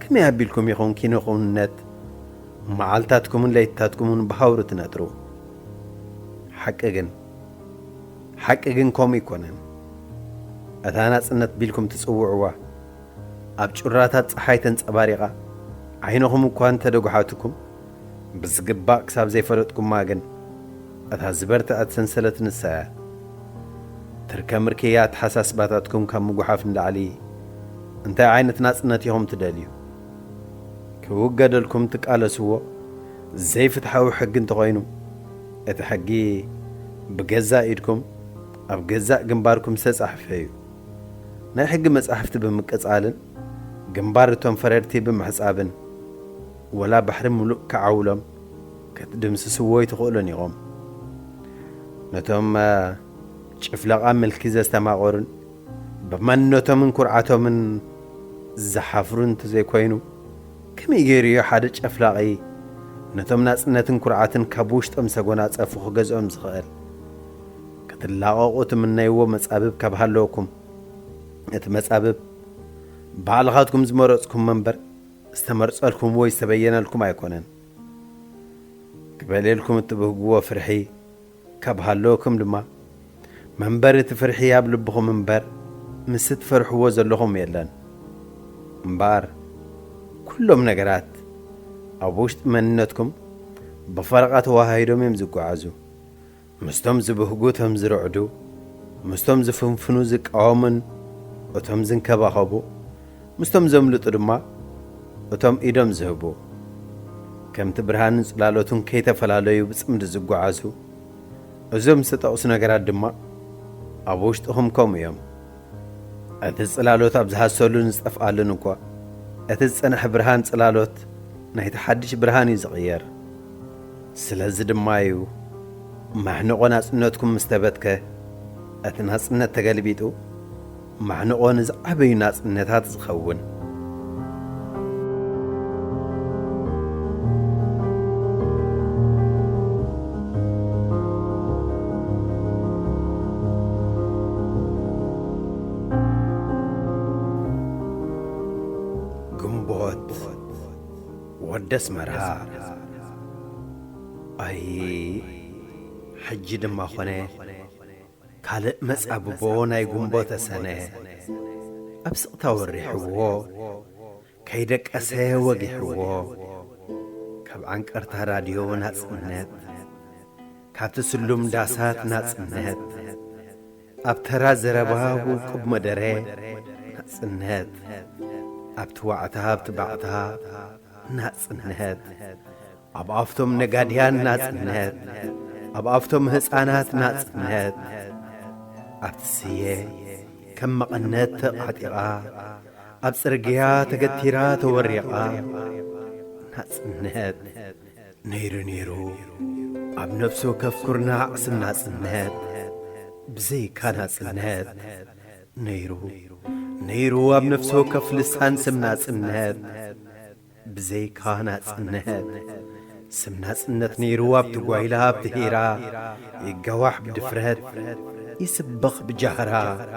ከመይ ኣቢልኩም ኢኹም ኪነኹንነት መዓልታትኩምን ለይትታትኩምን ብሃውሩ ትነጥሩ ሓቂ ግን ከምኡ ይኮነን እታ ናጽነት ቢልኩም ትጽውዕዋ ኣብ ጩራታት ፀሓይ ተንጸባሪቓ ዓይንኹም እኳ እንተደጓሓትኩም ብዝግባእ ክሳብ ዘይፈለጥኩማ ግን أتهزبرت سنسلة نساء تركا مركيات حساسباتاتكم كم مقحف ندعلي انت عينة ناس نتيهم تداليو كوقد لكم تقالسوا زي فتحوا حق انتغينو اتحقي بجزاء ايدكم او جزاء جنباركم ستصحفيو ناي حق مصحفت بمقصالن جنبارتهم فررتي بمحصابن ولا بحر ملوك كعولم كتدمسسوا يتقولن يقوم نتوم شفلق ملكي زستماقورن بمنوتهم من كرعاتهم من زحافرون تزي كوينو كم يجريو حدا شفلقي نتوم ناس نتن كرعاتن كابوشت سغونات صفخ غزهم زخال كتلاقوت من نيو مصابب كبهالوكم ات مصابب بالغاتكم زمرصكم منبر استمرصلكم وي استبينلكم ايكونن كبليلكم تبهغوا فرحي كبهالوكم دما منبر تفرحي ياب لبكم منبر مست فرحوا زلهم يلان منبر كلهم نغرات أبوشت مننتكم بفرقات وهايدهم يمزقعزو مستم زبهقوتهم زرعدو مستم زفنفنو زقاومن وتم زنكباخبو مستم زملطو دما وتم إيدم زهبو كم تبرهان صلالوتن كيتفلاليو بصمد زقعزو ازم ستقص نغرات دما أبوشتهم كوم يوم أتصلالوت أبزحسولو نصفقالن انكو أتصنح برهان صلالوت نايت حدش برهاني زغير سلازد مايو محنقو ناصنتكم مستبتك أتناصنت تقلبيتو محنقو نزعبي ناصنتات زخون ودس مرها أي حج دما خونه كالق مصعب بوناي غنبوت سنه أبسقتا وريحو كيدك أسه وقحو كاب عنكرتا راديو ناصنت كاب تسلم داسات ناصنت أبترا زربا وقب مدره ناصنت أبتوعتها بتبعتها ناصنت أبافتم نقاديان ناصنت أبافتم هسانات ناصنت أبتسيه كم مقنت قطيقة أبصرقيا تقتيرا توريقا ناصنت نيرو أب نفسه كفكرنا عقسم ناصنت بزي كان ناصنت نيرو أب نفسه كف لسان سم ناصنت بزي كان ناصنت سمناصنت نيرو بتقويلها بتهيرا يقواح بدفرت يسبخ بجهرا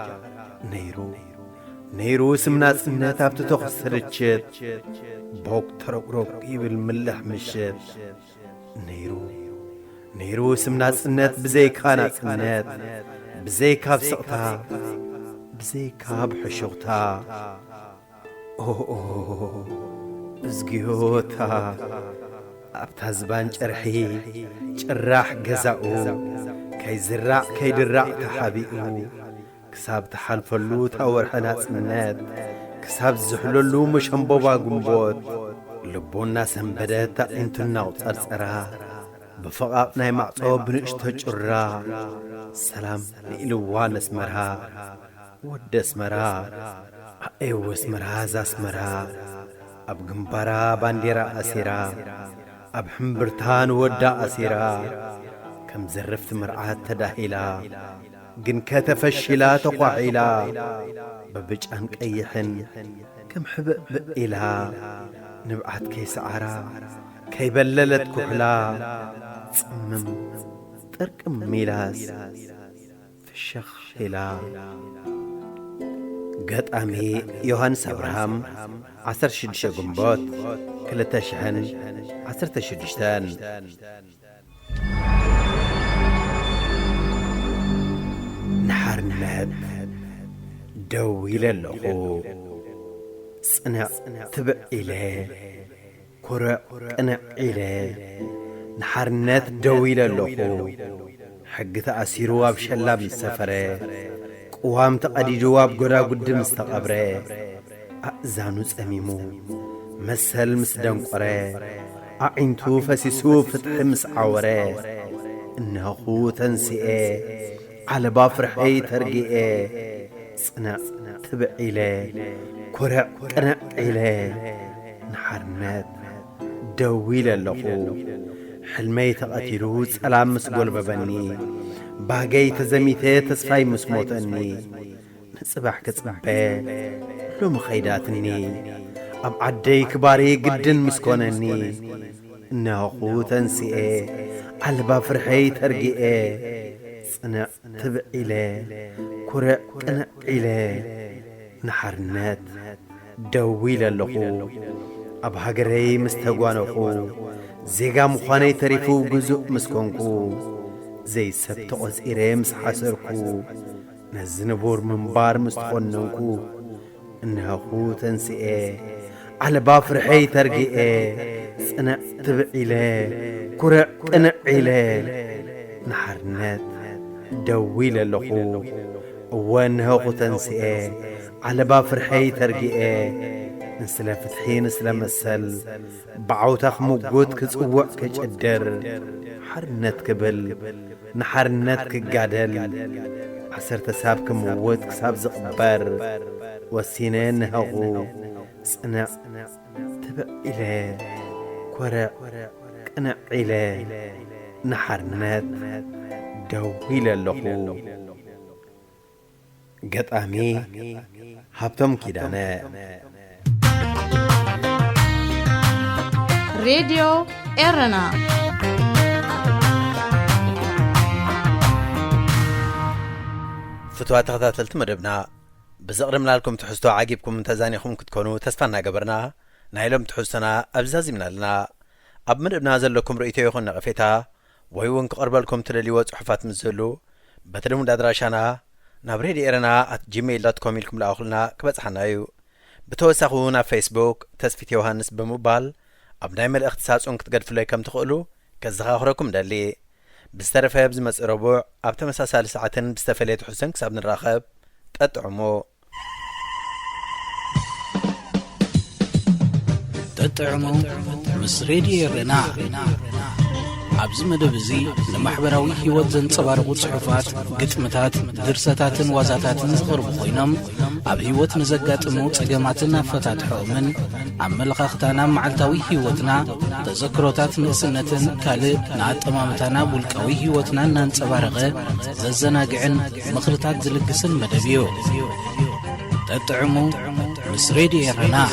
نيرو سمناصنت بتتخسرتشت بوك ترقرق يبل ملح مشت نيرو سمناصنت بزي كاناصنت بزي كاب سقطها بزي كاب حشوقتا ازقيوتا أبتزبان جرحي جراح جزاؤو كي زرع كي درع تحبيئو كساب تحالفلو تاور حناس منات كساب زحلولو مش هنبوبا قنبوت لبونا سنبدات انتنا وطرسرا بفقاق ناي معطو بنشتو جرا سلام لإلوان اسمرها ود اسمرها ايو اسمرها زاسمرها أب جنبارا بانديرا أسيرا أب حمبرتان ودا أسيرا كم زرفت مرعات تداهيلا جن كتفشلا تقعيلا ببج أنك أيحن كم حبق بقيلا نبعت كي سعرا كي بللت كحلا تصمم تركم ميلاس في الشخ هلا قد أمي يوهانس أبراهام 16 قنبوت 13 نحر نمهد دوي للأخو صنع تبع إليه كرع قنع إليه نحرنت دويل اللخو حق تأثير واب شلاب السفرة قوام تقديد واب قرى قد مستقبرة أأزانو سأميمو مسهل مسدن قرى أعنتو فسيسو فتح مسعورة إنه خو تنسئة على بافرحي ترقئة صنع تبعيلة كرع قنعيلة نحرنت دويل اللخو حلمي تقتلو سلام مسقول ببني باقي تزميته تسفاي مسموتني نصبح كصبحبه لو مخيداتني أب عدي كباري قدن مسكونني إنه خو تنسئة على بافرحي ترقئة صنع تبعيلة كرع قنعيلة نحرنت دويل اللخو أب هاقري مستقوانوخو زيغا مخاني تريفو بزوء مسكونكو زي سبت قزئيري مسحاسركو نزنبور منبار مستخوننكو إنها خو تنسئة على بافرحي ترقئة صنع تبعيلة كرع قنعيلة نحرنت دويل اللخو وانها خو تنسئة على بافرحي ترقئة نسلا فتحي نسلا مسل بعوتخ موجود كتصوع كجدر حرنت كبل نحرنت كجادل عسرت ساب كموت كساب زقبر والسنين هغو صنع تبقيله كرع قنع إله نحرنت دويل اللخو قطامي هبتم كيدانا راديو إرنا فتوات تغطاتلت مدبنا بزقرمنا لكم تحسوا عاقبكم تزانيكم كتكونوا تسفانا قبرنا نايلم تحسنا أبزازمنا لنا أب مدبنا زلكم رؤيتي يخون نغفيتا ويوان كقربالكم تلالي وصحفات مزلو بتلمون دادراشانا نابريدي إرنا @gmail.com لكم لأخلنا كبتحنايو بتوسخونا فيسبوك تسفيت يوهانس بموبال أبناء مل اختصاص أنك تقدر فلاي كم تقولوا كزخاخركم دالي بسترفة بزمس ربوع أبتا مساسال ساعتين بستفليت حسن كسابن الراخب تطعمو مس راديو رنا عبز مدبزي لمحبراوي هيوت زنصبارقو صحفات قطمتات درستاتن وازاتاتن زغرب خوينم اب هيوت نزقاطمو صقماتنا فتاتحومن عملخختانا معلتاوي هيوتنا تذكروتات نسنتن كالي ناطمامتنا بولقاوي هيوتنا نانصبارقه ززناقعن مخرتات زلقسن مدبيو تطعمو مس راديو رنا